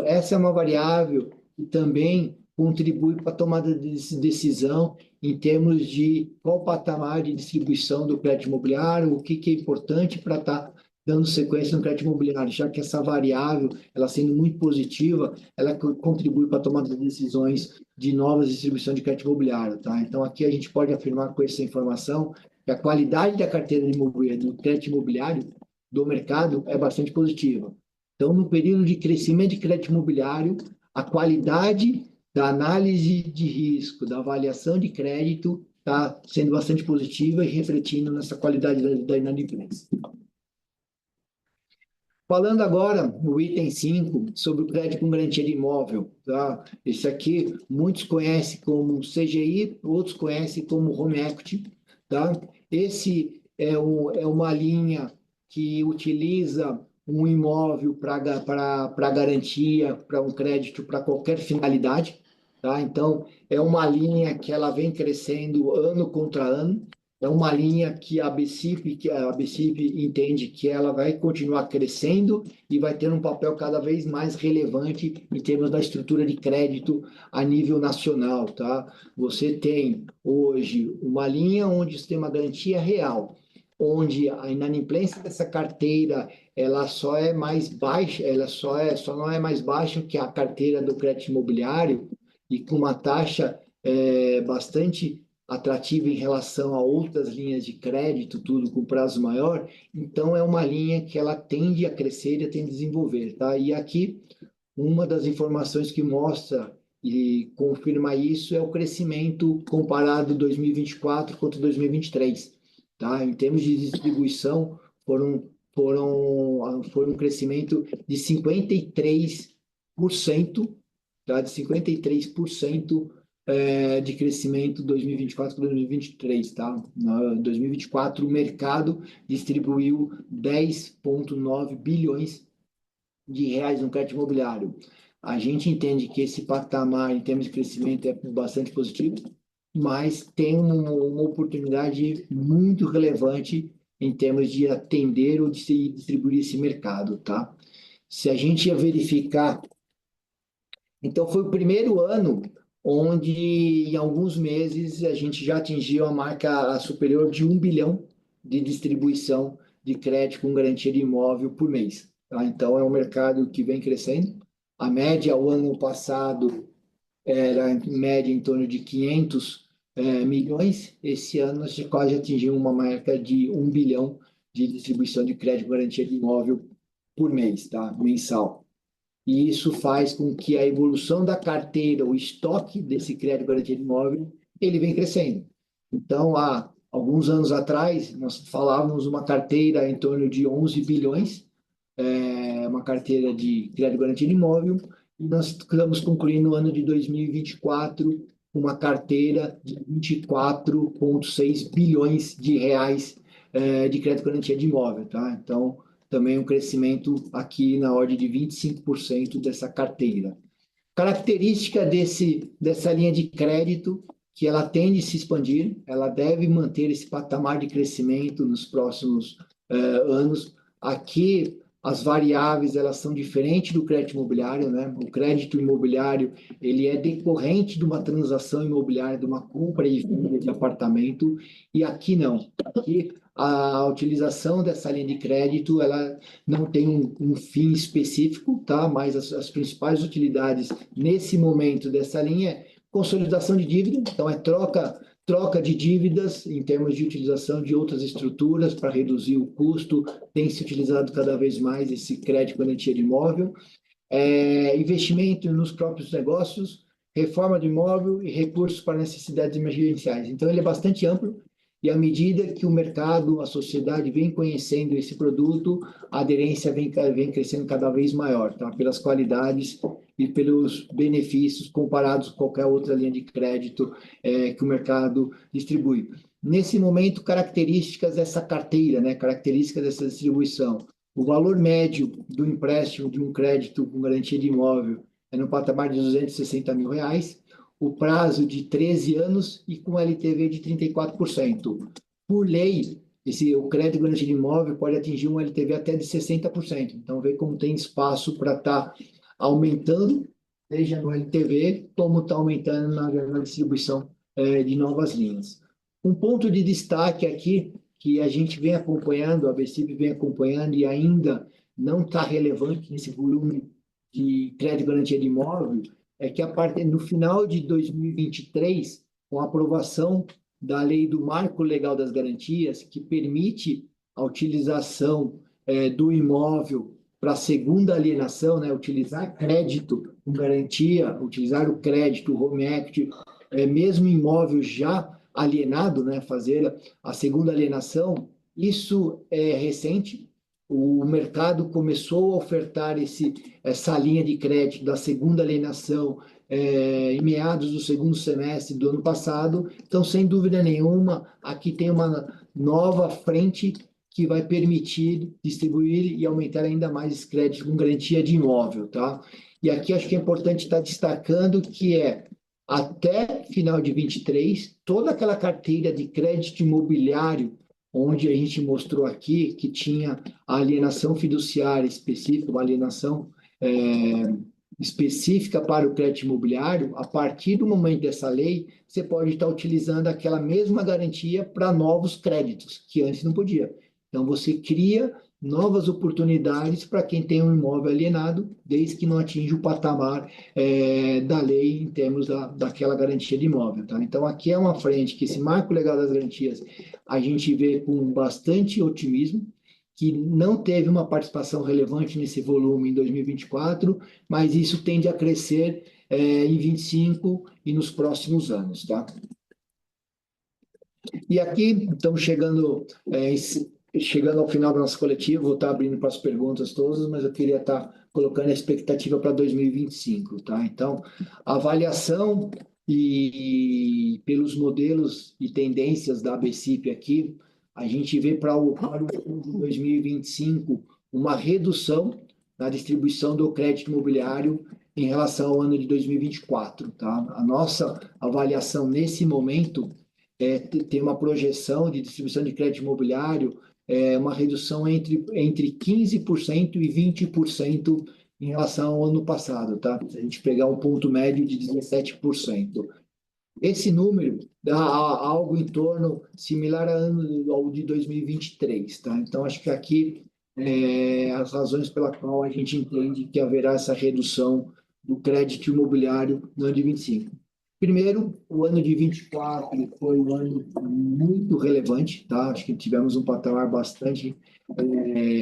Essa é uma variável que também contribui para a tomada de decisão em termos de qual patamar de distribuição do crédito imobiliário, o que é importante para estar dando sequência no crédito imobiliário, já que essa variável, ela sendo muito positiva, ela contribui para a tomada de decisões de novas distribuição de crédito imobiliário. Tá? Então, aqui a gente pode afirmar com essa informação que a qualidade da carteira do crédito imobiliário do mercado é bastante positiva. Então, no período de crescimento de crédito imobiliário, a qualidade da análise de risco, da avaliação de crédito, está sendo bastante positiva e refletindo nessa qualidade da inadimplência. Falando agora no item 5, sobre o crédito com garantia de imóvel. Tá? Esse aqui muitos conhecem como CGI, outros conhecem como Home Equity. Tá? Esse é uma linha que utiliza um imóvel para garantia, para um crédito para qualquer finalidade. Tá? Então, é uma linha que ela vem crescendo ano contra ano. É uma linha que a BCIP entende que ela vai continuar crescendo e vai ter um papel cada vez mais relevante em termos da estrutura de crédito a nível nacional. Tá? Você tem hoje uma linha onde você tem uma garantia real, onde a inadimplência dessa carteira ela só é mais baixa, só não é mais baixa que a carteira do crédito imobiliário e com uma taxa bastante atrativa em relação a outras linhas de crédito, tudo com prazo maior, então é uma linha que ela tende a crescer e a tende a desenvolver, tá? E aqui, uma das informações que mostra e confirma isso é o crescimento comparado 2024 contra 2023, tá? Em termos de distribuição, foi um crescimento de 53%, tá? De 53% de crescimento 2024 para 2023, tá? Em 2024, o mercado distribuiu 10,9 bilhões de reais no crédito imobiliário. A gente entende que esse patamar, em termos de crescimento, é bastante positivo, mas tem uma oportunidade muito relevante em termos de atender ou de se distribuir esse mercado, tá? Se a gente ia verificar, então foi o primeiro ano onde, em alguns meses, a gente já atingiu a marca superior de 1 bilhão de distribuição de crédito com garantia de imóvel por mês, tá? Então, é um mercado que vem crescendo. A média, o ano passado, era em média em torno de 500 milhões. Esse ano, nós quase atingimos uma marca de 1 bilhão de distribuição de crédito com garantia de imóvel por mês, tá? Mensal. E isso faz com que a evolução da carteira, o estoque desse crédito garantia de imóvel, ele vem crescendo. Então, há alguns anos atrás, nós falávamos uma carteira em torno de 11 bilhões, uma carteira de crédito garantia de imóvel, e nós estamos concluindo o ano de 2024 com uma carteira de 24,6 bilhões de reais de crédito garantia de imóvel, tá? Então, também um crescimento aqui na ordem de 25% dessa carteira. Característica dessa linha de crédito, que ela tende a se expandir, ela deve manter esse patamar de crescimento nos próximos anos. Aqui, as variáveis, elas são diferentes do crédito imobiliário, né? O crédito imobiliário, ele é decorrente de uma transação imobiliária, de uma compra e venda de apartamento, e aqui não. Aqui, a utilização dessa linha de crédito, ela não tem um fim específico, tá? Mas as principais utilidades nesse momento dessa linha é consolidação de dívida, então é troca de dívidas em termos de utilização de outras estruturas para reduzir o custo, tem se utilizado cada vez mais esse crédito garantia de imóvel, investimento nos próprios negócios, reforma de imóvel e recursos para necessidades emergenciais. Então, ele é bastante amplo e, à medida que o mercado, a sociedade vem conhecendo esse produto, a aderência vem crescendo cada vez maior, tá? Pelas qualidades e pelos benefícios comparados com qualquer outra linha de crédito que o mercado distribui. Nesse momento, características dessa carteira, né? Características dessa distribuição. O valor médio do empréstimo de um crédito com garantia de imóvel é no patamar de R$ 260 mil, o prazo de 13 anos e com LTV de 34%. Por lei, o crédito garantia de imóvel pode atingir um LTV até de 60%. Então, vê como tem espaço para estar aumentando, seja no LTV, como está aumentando na distribuição de novas linhas. Um ponto de destaque aqui que a gente vem acompanhando, a BCIP vem acompanhando e ainda não está relevante nesse volume de crédito garantia de imóvel, é que no final de 2023, com a aprovação da lei do Marco Legal das Garantias, que permite a utilização do imóvel para segunda alienação, né, utilizar crédito com garantia, utilizar o crédito, o home equity, mesmo imóvel já alienado, né, fazer a segunda alienação, isso é recente. O mercado começou a ofertar essa linha de crédito da segunda alienação em meados do segundo semestre do ano passado. Então, sem dúvida nenhuma, aqui tem uma nova frente que vai permitir distribuir e aumentar ainda mais esse crédito com garantia de imóvel, tá? E aqui acho que é importante estar destacando que até final de 23, toda aquela carteira de crédito imobiliário, onde a gente mostrou aqui que tinha a alienação fiduciária específica, uma alienação específica para o crédito imobiliário, a partir do momento dessa lei, você pode estar utilizando aquela mesma garantia para novos créditos, que antes não podia. Então, você cria novas oportunidades para quem tem um imóvel alienado, desde que não atinja o patamar da lei em termos daquela garantia de imóvel. Tá? Então, aqui é uma frente que esse marco legal das garantias a gente vê com bastante otimismo, que não teve uma participação relevante nesse volume em 2024, mas isso tende a crescer em 25 e nos próximos anos. Tá? E aqui estamos chegando ao final da nossa coletiva, vou estar abrindo para as perguntas todas, mas eu queria estar colocando a expectativa para 2025, tá? Então, a avaliação e pelos modelos e tendências da ABCIP aqui, a gente vê para o ano de 2025 uma redução na distribuição do crédito imobiliário em relação ao ano de 2024, tá? A nossa avaliação nesse momento é ter uma projeção de distribuição de crédito imobiliário, uma redução entre 15% e 20% em relação ao ano passado, tá? Se a gente pegar um ponto médio de 17%. Esse número dá algo em torno similar ao de 2023, tá? Então, acho que aqui as razões pela qual a gente entende que haverá essa redução do crédito imobiliário no ano de 25. Primeiro, o ano de 24 foi um ano muito relevante, tá? Acho que tivemos um patamar bastante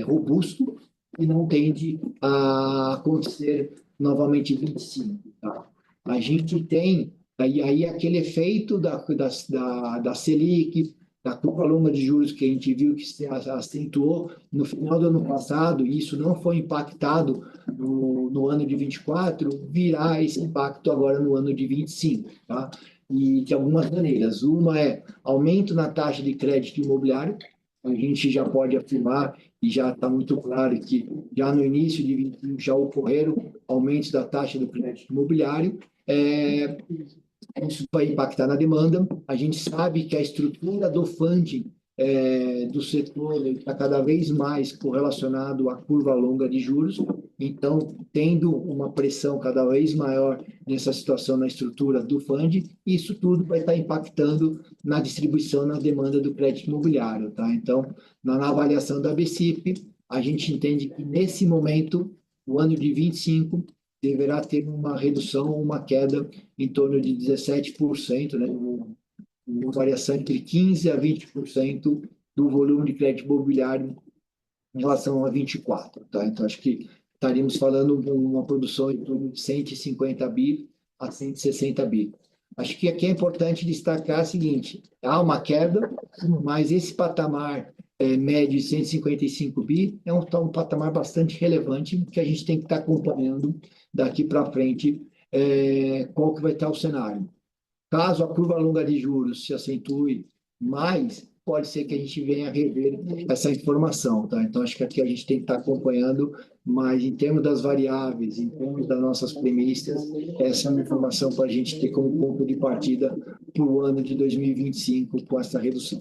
robusto e não tende a acontecer novamente em 25, tá? A gente tem aí aquele efeito da Selic, da curva longa de juros que a gente viu que se acentuou no final do ano passado, e isso não foi impactado no ano de 24, virá esse impacto agora no ano de 25, tá? E de algumas maneiras. Uma é aumento na taxa de crédito imobiliário, a gente já pode afirmar e já está muito claro que já no início de 21 já ocorreram aumentos da taxa do crédito imobiliário. Isso vai impactar na demanda. A gente sabe que a estrutura do funding do setor está cada vez mais correlacionado à curva longa de juros, então, tendo uma pressão cada vez maior nessa situação na estrutura do funding, isso tudo vai estar impactando na distribuição, na demanda do crédito imobiliário, tá? Então, na avaliação da BCIP, a gente entende que nesse momento, o ano de 25 deverá ter uma redução, uma queda em torno de 17%, né? Uma variação entre 15% a 20% do volume de crédito imobiliário em relação a 24, tá? Então, acho que estaríamos falando de uma produção em torno de 150 bi a 160 bi. Acho que aqui é importante destacar o seguinte: há uma queda, mas esse patamar médio de 155 bi é um patamar bastante relevante que a gente tem que estar acompanhando daqui para frente qual que vai estar o cenário. Caso a curva longa de juros se acentue mais, pode ser que a gente venha a rever essa informação, tá? Então, acho que aqui a gente tem que estar acompanhando, mas em termos das variáveis, em termos das nossas premissas, essa é uma informação para a gente ter como ponto de partida para o ano de 2025 com essa redução.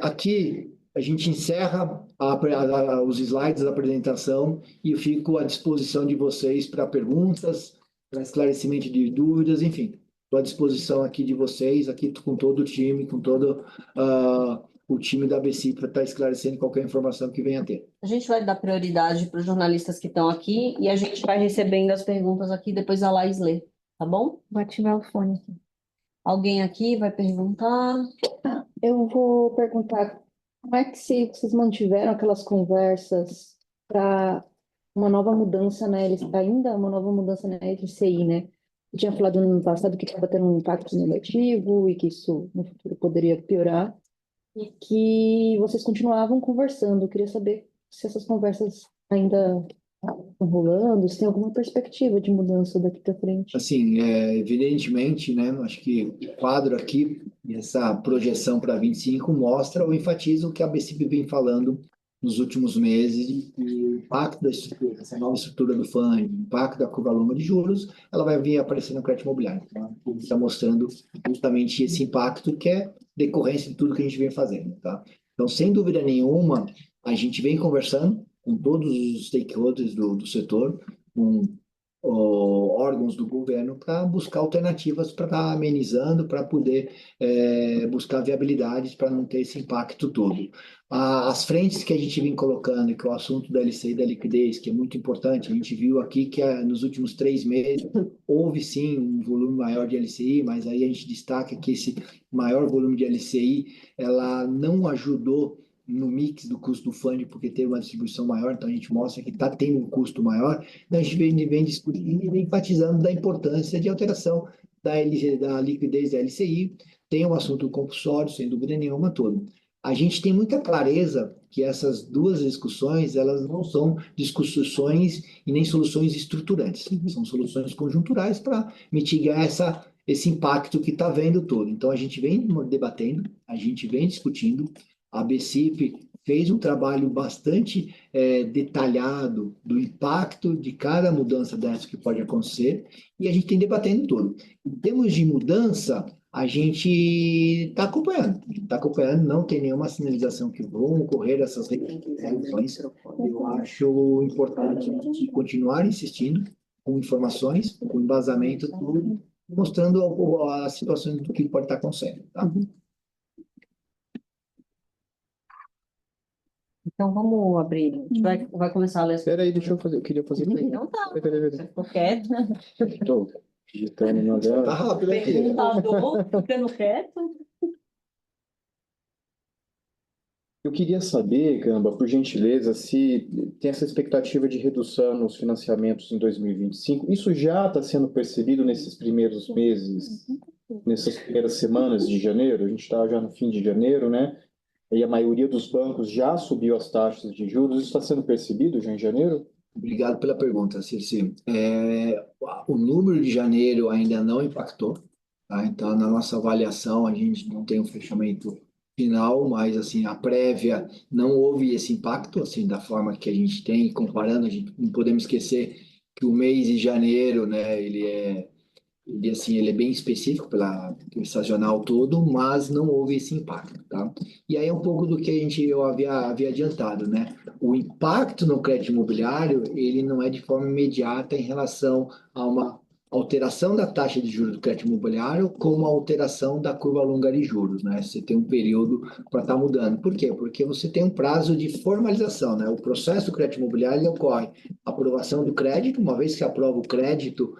Aqui a gente encerra os slides da apresentação e eu fico à disposição de vocês para perguntas, para esclarecimento de dúvidas, enfim, estou à disposição aqui de vocês, aqui com todo o time, com todo o time da ABC para estar esclarecendo qualquer informação que venha a ter. A gente vai dar prioridade para os jornalistas que estão aqui e a gente vai recebendo as perguntas aqui, depois a Laís lê, tá bom? Vou ativar o fone aqui. Alguém aqui vai perguntar? Eu vou perguntar como é que vocês mantiveram aquelas conversas para uma nova mudança na LCI, ainda uma nova mudança na LCI, né? Eu tinha falado no ano passado que estava tendo um impacto negativo e que isso no futuro poderia piorar e que vocês continuavam conversando. Eu queria saber se essas conversas ainda estão rolando, se tem alguma perspectiva de mudança daqui para frente. Assim, evidentemente, né, acho que o quadro aqui, essa projeção para 25 mostra ou enfatiza o que a BCP vem falando nos últimos meses, e o impacto da estrutura, essa nova estrutura do fundo, o impacto da curva longa de juros, ela vai vir aparecer no crédito imobiliário. Tá? Está mostrando justamente esse impacto que é decorrência de tudo que a gente vem fazendo. Tá? Então, sem dúvida nenhuma, a gente vem conversando com todos os stakeholders do setor, com órgãos do governo para buscar alternativas para estar amenizando, para poder buscar viabilidades para não ter esse impacto todo. As frentes que a gente vem colocando, que é o assunto da LCI e da liquidez, que é muito importante, a gente viu aqui que nos últimos 3 meses houve sim um volume maior de LCI, mas aí a gente destaca que esse maior volume de LCI, ela não ajudou no mix do custo do funding, porque teve uma distribuição maior, então a gente mostra que está tendo um custo maior, então a gente vem discutindo e vem enfatizando da importância de alteração da liquidez da LCI, tem um assunto compulsório, sem dúvida nenhuma, todo. A gente tem muita clareza que essas duas discussões, elas não são discussões e nem soluções estruturantes, são soluções conjunturais para mitigar esse impacto que está vendo todo. Então, a gente vem debatendo, a gente vem discutindo, a BCIP fez um trabalho bastante detalhado do impacto de cada mudança dessa que pode acontecer, e a gente tem debatendo tudo. Em termos de mudança, a gente está acompanhando, não tem nenhuma sinalização que vão ocorrer essas revisões. Eu acho importante a gente continuar insistindo com informações, com embasamento, tudo, mostrando as situações do que pode estar acontecendo, tá? Então vamos abrir. A gente vai começar a ler. Espera aí, deixa eu fazer. Eu queria fazer. Então tá. Peraí. Você ficou quieto. Estou digitando na Tá dela. rápido aqui. Perguntador, ficando quieto. Eu queria saber, Gamba, por gentileza, se tem essa expectativa de redução nos financiamentos em 2025. Isso já está sendo percebido nesses primeiros meses, nessas primeiras semanas de janeiro? A gente está já no fim de janeiro, né? E a maioria dos bancos já subiu as taxas de juros. Isso está sendo percebido já em janeiro? Obrigado pela pergunta, Circe. O número de janeiro ainda não impactou, tá? Então, na nossa avaliação, a gente não tem um fechamento final, mas assim, a prévia não houve esse impacto, assim, da forma que a gente tem, comparando, a gente não podemos esquecer que o mês de janeiro, né, ele, assim, ele é bem específico pelo sazonal todo, mas não houve esse impacto, tá? E aí é um pouco do que eu havia adiantado, né? O impacto no crédito imobiliário, ele não é de forma imediata em relação a uma alteração da taxa de juros do crédito imobiliário como a alteração da curva longa de juros, né? Você tem um período para estar mudando. Por quê? Porque você tem um prazo de formalização, né? O processo do crédito imobiliário ele ocorre aprovação do crédito, uma vez que aprova o crédito,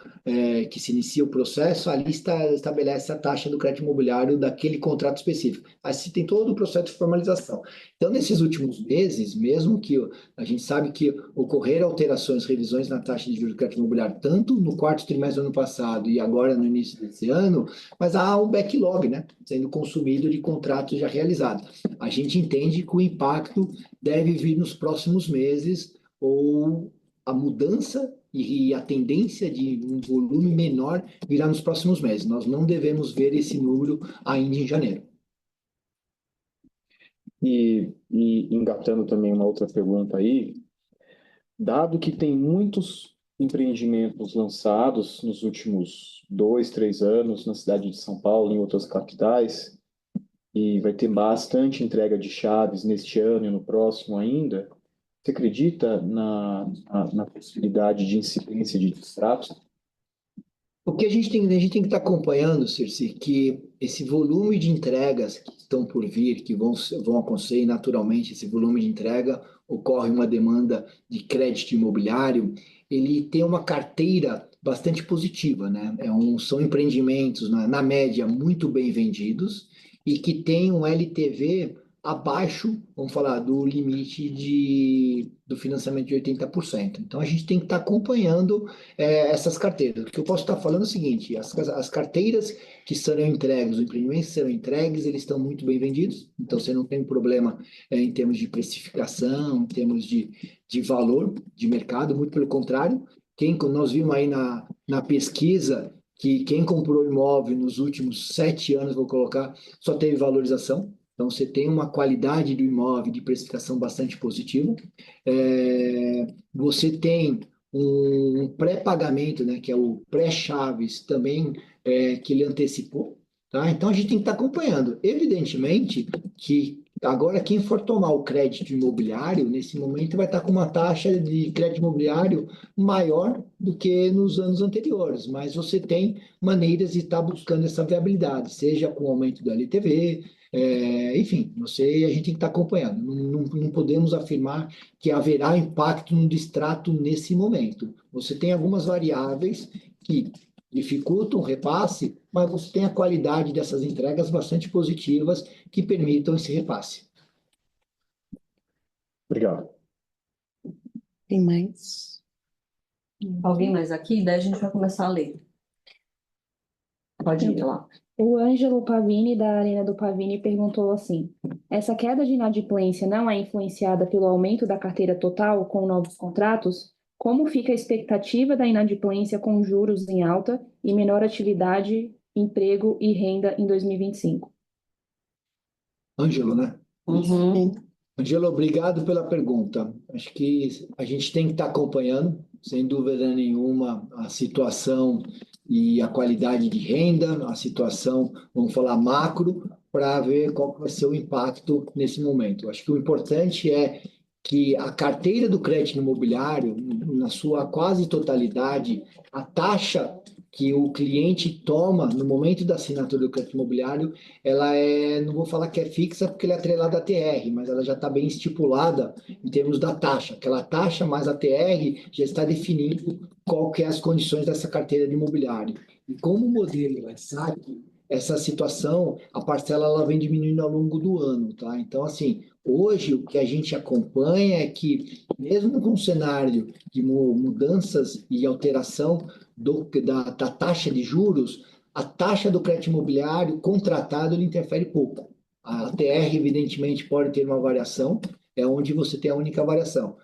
que se inicia o processo, ali estabelece a taxa do crédito imobiliário daquele contrato específico. Aí se tem todo o processo de formalização. Então, nesses últimos meses, mesmo que a gente sabe que ocorreram alterações, revisões na taxa de juros do crédito imobiliário, tanto no quarto trimestre do ano passado e agora no início desse ano, mas há um backlog, né, sendo consumido de contratos já realizados. A gente entende que o impacto deve vir nos próximos meses ou a mudança e a tendência de um volume menor virá nos próximos meses. Nós não devemos ver esse número ainda em janeiro. E engatando também uma outra pergunta aí, dado que tem muitos empreendimentos lançados nos últimos 2, 3 anos na cidade de São Paulo e em outras capitais, e vai ter bastante entrega de chaves neste ano e no próximo ainda, você acredita na possibilidade de incidência de distratos? O que a gente tem que estar acompanhando, Circe, que esse volume de entregas que estão por vir, que vão acontecer, e naturalmente esse volume de entrega ocorre uma demanda de crédito imobiliário, ele tem uma carteira bastante positiva, né? São empreendimentos, na média, muito bem vendidos e que têm um LTV abaixo, vamos falar, do limite do financiamento de 80%. Então, a gente tem que estar acompanhando essas carteiras. O que eu posso estar falando é o seguinte: as carteiras que serão entregues, os empreendimentos que serão entregues, eles estão muito bem vendidos, então você não tem problema em termos de precificação, em termos de valor de mercado, muito pelo contrário. Nós vimos aí na pesquisa que quem comprou imóvel nos últimos 7 anos, vou colocar, só teve valorização. Então, você tem uma qualidade do imóvel de precificação bastante positiva. Você tem um pré-pagamento, né, que é o pré-chaves também, que ele antecipou, tá? Então a gente tem que estar acompanhando. Evidentemente que agora quem for tomar o crédito imobiliário, nesse momento vai estar com uma taxa de crédito imobiliário maior do que nos anos anteriores, mas você tem maneiras de estar buscando essa viabilidade, seja com o aumento do LTV, enfim, a gente tem que estar acompanhando. Não podemos afirmar que haverá impacto no distrato nesse momento. Você tem algumas variáveis que dificultam o repasse, mas você tem a qualidade dessas entregas bastante positivas que permitam esse repasse. Obrigado. Tem mais? Alguém mais aqui? Daí a gente vai começar a ler. Pode ir lá. O Ângelo Pavini, da Arena do Pavini, perguntou assim: essa queda de inadimplência não é influenciada pelo aumento da carteira total com novos contratos? Como fica a expectativa da inadimplência com juros em alta e menor atividade, emprego e renda em 2025? Ângelo, né? Uhum. Angelo, obrigado pela pergunta. Acho que a gente tem que estar acompanhando, sem dúvida nenhuma, a situação e a qualidade de renda, a situação, vamos falar macro, para ver qual que vai ser o impacto nesse momento. Acho que o importante é que a carteira do crédito imobiliário, na sua quase totalidade, a taxa que o cliente toma no momento da assinatura do crédito imobiliário, ela é, não vou falar que é fixa porque ela é atrelada à TR, mas ela já está bem estipulada em termos da taxa. Aquela taxa mais a TR já está definindo qual que é as condições dessa carteira de imobiliário. E como o modelo é SAC, essa situação, a parcela ela vem diminuindo ao longo do ano, tá? Então, assim, hoje o que a gente acompanha é que, mesmo com um cenário de mudanças e alteração da taxa de juros, a taxa do crédito imobiliário contratado ele interfere pouco. A TR, evidentemente, pode ter uma variação, é onde você tem a única variação.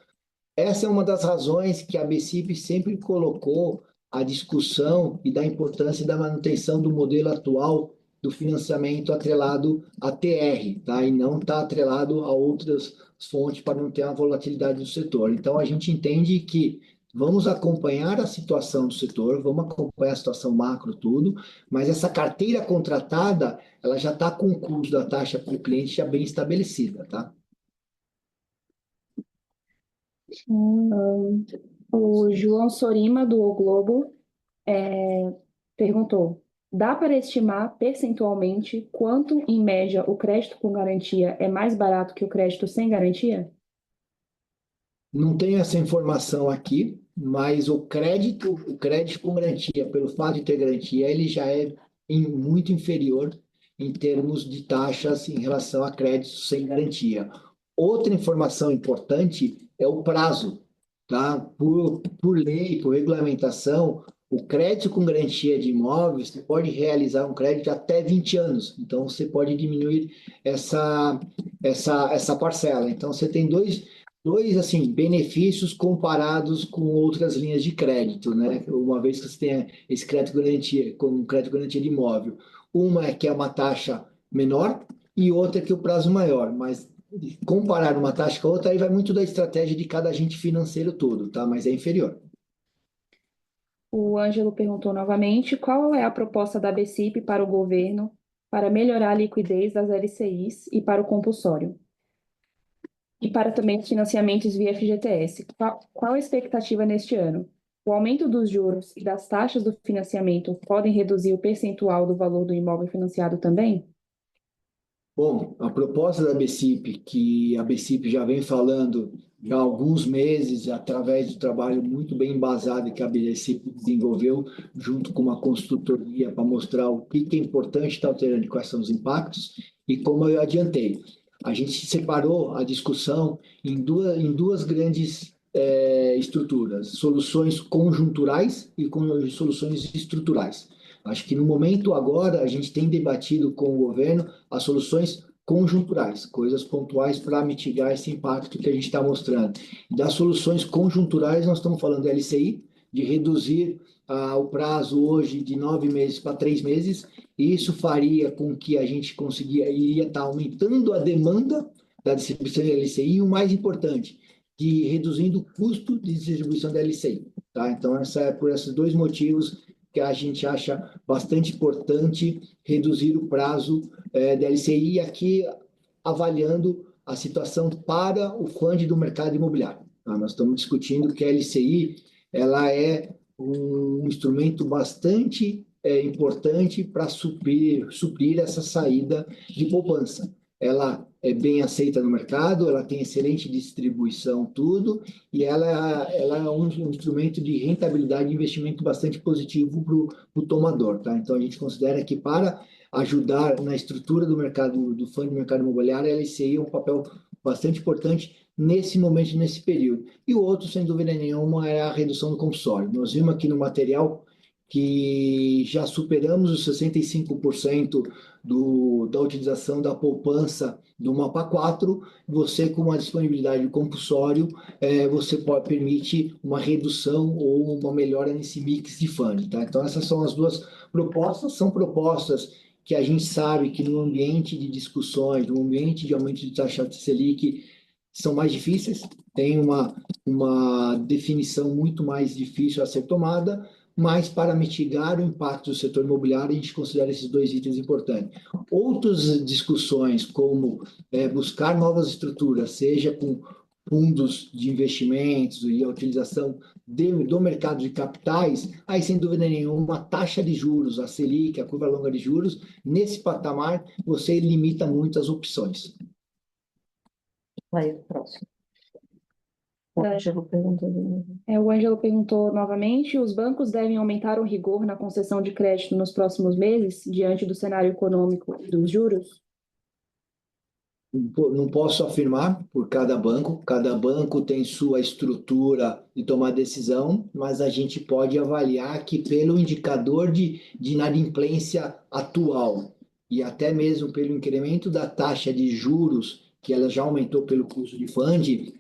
Essa é uma das razões que a BCIP sempre colocou a discussão e da importância da manutenção do modelo atual do financiamento atrelado à TR, tá? E não está atrelado a outras fontes para não ter a volatilidade do setor. Então, a gente entende que vamos acompanhar a situação do setor, vamos acompanhar a situação macro, tudo, mas essa carteira contratada, ela já está com o custo da taxa para o cliente já bem estabelecida, tá? O João Sorima, do O Globo, perguntou: dá para estimar percentualmente quanto, em média, o crédito com garantia é mais barato que o crédito sem garantia? Não tenho essa informação aqui, mas o crédito com garantia, pelo fato de ter garantia, ele já é muito inferior em termos de taxas em relação a créditos sem garantia. Outra informação importante é o prazo, tá? Por lei, por regulamentação, o crédito com garantia de imóveis, você pode realizar um crédito até 20 anos. Então, você pode diminuir essa parcela. Então, você tem dois assim benefícios comparados com outras linhas de crédito, né? Uma vez que você tem esse crédito garantia, como crédito garantia de imóvel, uma é que é uma taxa menor e outra é que o prazo maior, mas comparar uma taxa com a outra aí vai muito da estratégia de cada agente financeiro todo, tá? Mas é inferior. O Ângelo perguntou novamente qual é a proposta da BCIP para o governo para melhorar a liquidez das LCIs e para o compulsório, e para também os financiamentos via FGTS. Qual a expectativa neste ano? O aumento dos juros e das taxas do financiamento podem reduzir o percentual do valor do imóvel financiado também? Bom, a proposta da BCIP, que a BCIP já vem falando já há alguns meses, através do trabalho muito bem embasado que a BCIP desenvolveu, junto com uma consultoria, para mostrar o que é importante estar alterando, quais são os impactos, e como eu adiantei, a gente separou a discussão em duas grandes estruturas, soluções conjunturais e soluções estruturais. Acho que no momento agora a gente tem debatido com o governo as soluções conjunturais, coisas pontuais para mitigar esse impacto que a gente está mostrando. Das soluções conjunturais, nós estamos falando de LCI, de reduzir o prazo hoje de 9 meses para 3 meses, e isso faria com que a gente iria estar aumentando a demanda da distribuição de LCI, e o mais importante, de reduzindo o custo de distribuição da LCI. Tá? Então, essa é por esses dois motivos que a gente acha bastante importante reduzir o prazo da LCI, aqui avaliando a situação para o fundo do mercado imobiliário. Tá? Nós estamos discutindo que a LCI ela é um instrumento bastante importante para suprir essa saída de poupança. Ela é bem aceita no mercado, ela tem excelente distribuição, tudo, e ela é um instrumento de rentabilidade e investimento bastante positivo para o tomador. Tá? Então, a gente considera que para ajudar na estrutura do mercado, do fundo do mercado imobiliário, a LCI é um papel bastante importante nesse momento, nesse período. E o outro, sem dúvida nenhuma, é a redução do compulsório. Nós vimos aqui no material que já superamos os 65% da utilização da poupança do Mapa 4. Você, com uma disponibilidade do compulsório, você permite uma redução ou uma melhora nesse mix de fundo, tá? Então, essas são as duas propostas, são propostas que a gente sabe que no ambiente de discussões, no ambiente de aumento de taxa de Selic, são mais difíceis, tem uma definição muito mais difícil a ser tomada, mas para mitigar o impacto do setor imobiliário, a gente considera esses dois itens importantes. Outras discussões, como buscar novas estruturas, seja com fundos de investimentos e a utilização do mercado de capitais, aí sem dúvida nenhuma, a taxa de juros, a Selic, a curva longa de juros, nesse patamar, você limita muito as opções. Vai, próximo. O Ângelo perguntou de novo. O Ângelo perguntou novamente: os bancos devem aumentar o rigor na concessão de crédito nos próximos meses, diante do cenário econômico e dos juros? Não posso afirmar por cada banco tem sua estrutura de tomar decisão, mas a gente pode avaliar que pelo indicador de inadimplência atual e até mesmo pelo incremento da taxa de juros, que ela já aumentou pelo custo de funding,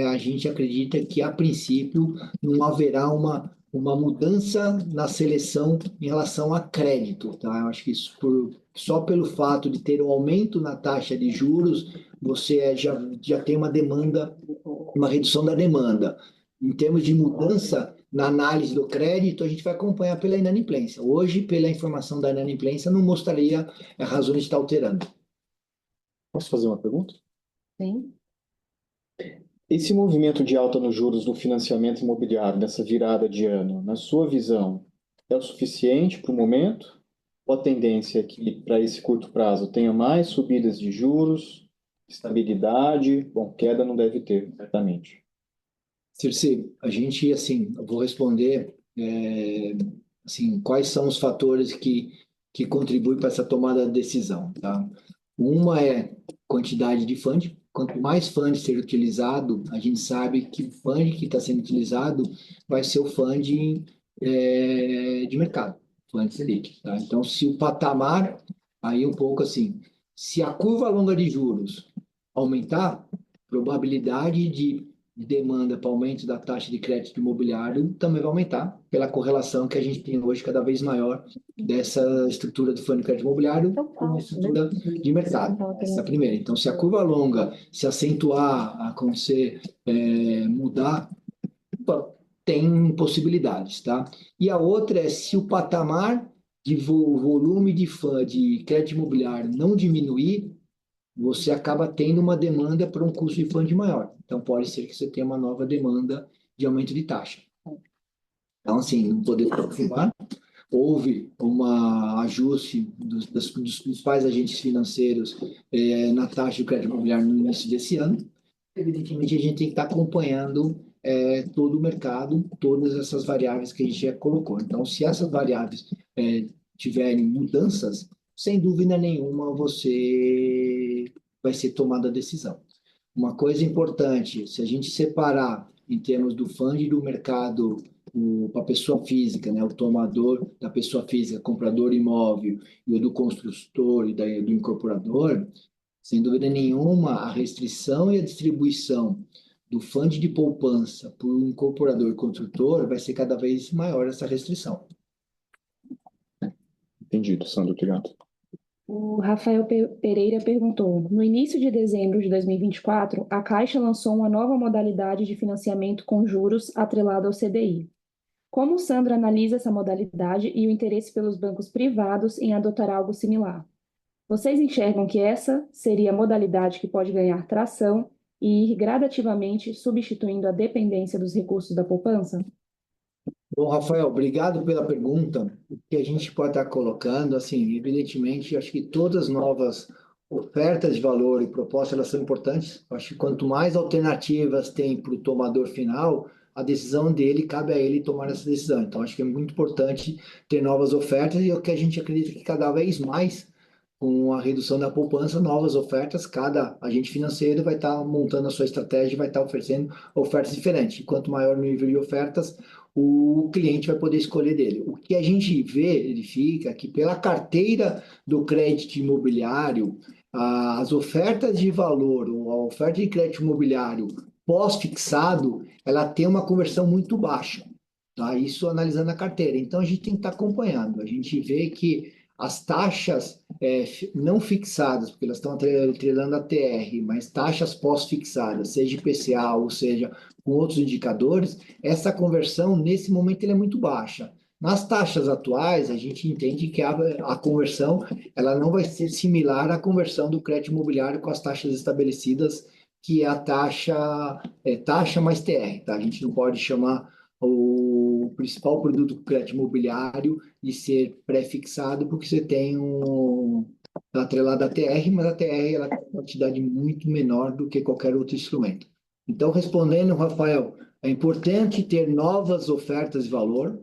a gente acredita que, a princípio, não haverá uma mudança na seleção em relação a crédito, tá? Eu acho que isso, só pelo fato de ter um aumento na taxa de juros, você já tem uma demanda, uma redução da demanda. Em termos de mudança na análise do crédito, a gente vai acompanhar pela inadimplência. Hoje, pela informação da inadimplência, não mostraria razões de estar alterando. Posso fazer uma pergunta? Sim. Esse movimento de alta nos juros do financiamento imobiliário, nessa virada de ano, na sua visão, é o suficiente para o momento? Ou a tendência é que, para esse curto prazo, tenha mais subidas de juros, estabilidade? Bom, queda não deve ter, certamente. Circe, a gente, assim, eu vou responder, assim, quais são os fatores que contribuem para essa tomada de decisão, tá? Uma é quantidade de fund. Quanto mais fund ser utilizado, a gente sabe que o fund que está sendo utilizado vai ser o fund de mercado, fund Selic, tá? Então, se o patamar, aí um pouco assim, se a curva longa de juros aumentar, probabilidade de demanda para aumento da taxa de crédito imobiliário também vai aumentar, pela correlação que a gente tem hoje cada vez maior dessa estrutura do fundo de crédito imobiliário com a estrutura de mercado. Essa é a primeira. Então, se a curva longa se acentuar, acontecer, mudar, tem possibilidades, tá? E a outra é se o patamar de volume de crédito imobiliário não diminuir, você acaba tendo uma demanda para um custo de funding maior. Então, pode ser que você tenha uma nova demanda de aumento de taxa. Então, assim, não podemos afirmar. Houve um ajuste dos principais agentes financeiros na taxa de crédito imobiliário no início desse ano. Evidentemente, a gente tem que estar acompanhando todo o mercado, todas essas variáveis que a gente já colocou. Então, se essas variáveis tiverem mudanças, sem dúvida nenhuma, você vai ser tomada a decisão. Uma coisa importante, se a gente separar em termos do fundo do mercado para a pessoa física, né, o tomador da pessoa física, comprador imóvel, e o do construtor e do incorporador, sem dúvida nenhuma, a restrição e a distribuição do fundo de poupança por um incorporador e construtor vai ser cada vez maior essa restrição. Entendido, Sandro, obrigado. O Rafael Pereira perguntou: no início de dezembro de 2024, a Caixa lançou uma nova modalidade de financiamento com juros atrelado ao CDI. Como o Sandro analisa essa modalidade e o interesse pelos bancos privados em adotar algo similar? Vocês enxergam que essa seria a modalidade que pode ganhar tração e ir gradativamente substituindo a dependência dos recursos da poupança? Bom, Rafael, obrigado pela pergunta. O que a gente pode estar colocando, assim, evidentemente, acho que todas as novas ofertas de valor e propostas, elas são importantes. Acho que quanto mais alternativas tem para o tomador final, a decisão dele, cabe a ele tomar essa decisão. Então, acho que é muito importante ter novas ofertas e é o que a gente acredita que cada vez mais com a redução da poupança, novas ofertas, cada agente financeiro vai estar montando a sua estratégia, vai estar oferecendo ofertas diferentes. E quanto maior o nível de ofertas, o cliente vai poder escolher dele. O que a gente verifica é que pela carteira do crédito imobiliário, as ofertas de valor, ou a oferta de crédito imobiliário pós-fixado, ela tem uma conversão muito baixa, tá? Isso analisando a carteira. Então, a gente tem que estar acompanhando. A gente vê que as taxas não fixadas, porque elas estão atrelando a TR, mas taxas pós-fixadas, seja IPCA ou seja com outros indicadores, essa conversão, nesse momento, ela é muito baixa. Nas taxas atuais, a gente entende que a conversão ela não vai ser similar à conversão do crédito imobiliário com as taxas estabelecidas, que é a taxa mais TR, tá? A gente não pode chamar o principal produto do crédito imobiliário de ser pré-fixado, porque você tem tá atrelado à TR, mas a TR ela tem uma quantidade muito menor do que qualquer outro instrumento. Então, respondendo, Rafael, é importante ter novas ofertas de valor.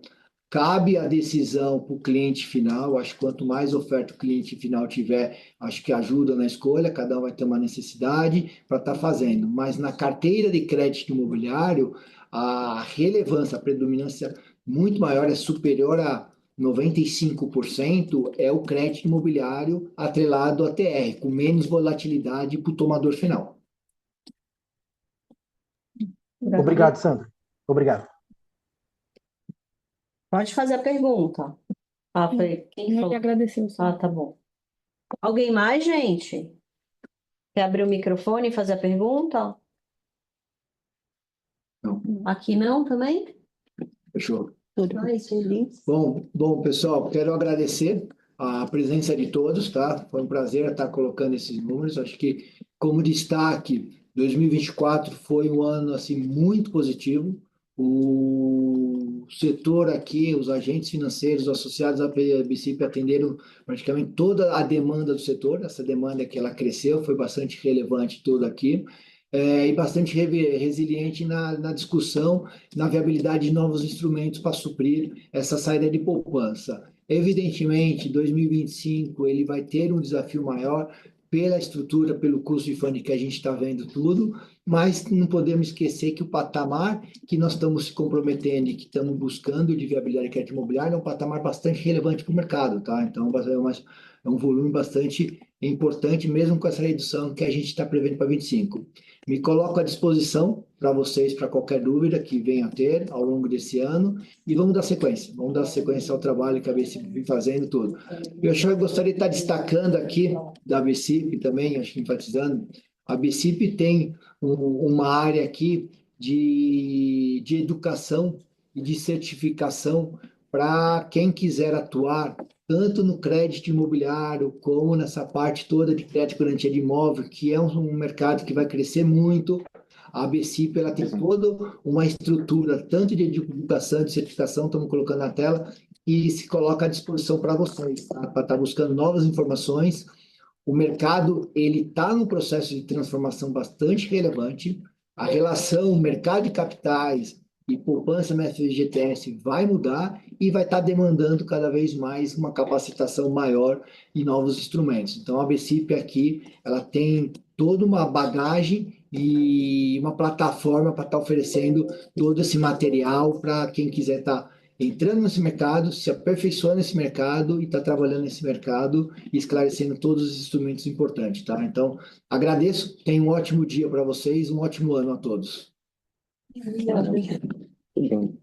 Cabe a decisão para o cliente final. Acho que quanto mais oferta o cliente final tiver, acho que ajuda na escolha. Cada um vai ter uma necessidade para estar fazendo. Mas na carteira de crédito imobiliário, a relevância, a predominância muito maior, é superior a 95%, é o crédito imobiliário atrelado à TR, com menos volatilidade para o tomador final. Obrigado, Sandra. Obrigado. Pode fazer a pergunta. Foi quem Ele falou? agradeceu, sim. Tá bom. Alguém mais, gente? Quer abrir o microfone e fazer a pergunta? Não. Aqui não também? Fechou. Feliz. Bom, pessoal, quero agradecer a presença de todos, tá? Foi um prazer estar colocando esses números. Acho que, como destaque, 2024 foi um ano assim muito positivo. O setor aqui, os agentes financeiros associados à BCIP atenderam praticamente toda a demanda do setor. Essa demanda que ela cresceu foi bastante relevante toda aqui. E bastante resiliente na discussão, na viabilidade de novos instrumentos para suprir essa saída de poupança. Evidentemente, 2025 ele vai ter um desafio maior pela estrutura, pelo custo de funding que a gente está vendo tudo, mas não podemos esquecer que o patamar que nós estamos se comprometendo e que estamos buscando de viabilidade de crédito imobiliário é um patamar bastante relevante para o mercado, tá? Então, é um volume bastante importante, mesmo com essa redução que a gente está prevendo para 25. Me coloco à disposição para vocês, para qualquer dúvida que venha a ter ao longo desse ano, e vamos dar sequência ao trabalho que a BCIP vem fazendo tudo. Eu só gostaria de estar destacando aqui da BCIP também, acho que enfatizando, a BCIP tem uma área aqui de educação e de certificação para quem quiser atuar tanto no crédito imobiliário como nessa parte toda de crédito garantia de imóvel, que é um mercado que vai crescer muito. A BCIP ela tem toda uma estrutura, tanto de divulgação, de certificação, estamos colocando na tela, e se coloca à disposição para vocês, tá? Para estar buscando novas informações. O mercado ele está num processo de transformação bastante relevante. A relação mercado de capitais e poupança no FGTS vai mudar e vai estar demandando cada vez mais uma capacitação maior e novos instrumentos. Então, a BCIP aqui ela tem toda uma bagagem e uma plataforma para estar oferecendo todo esse material para quem quiser estar entrando nesse mercado, se aperfeiçoando nesse mercado e está trabalhando nesse mercado e esclarecendo todos os instrumentos importantes, tá? Então, agradeço, tenham um ótimo dia para vocês, um ótimo ano a todos. Obrigada. Bem,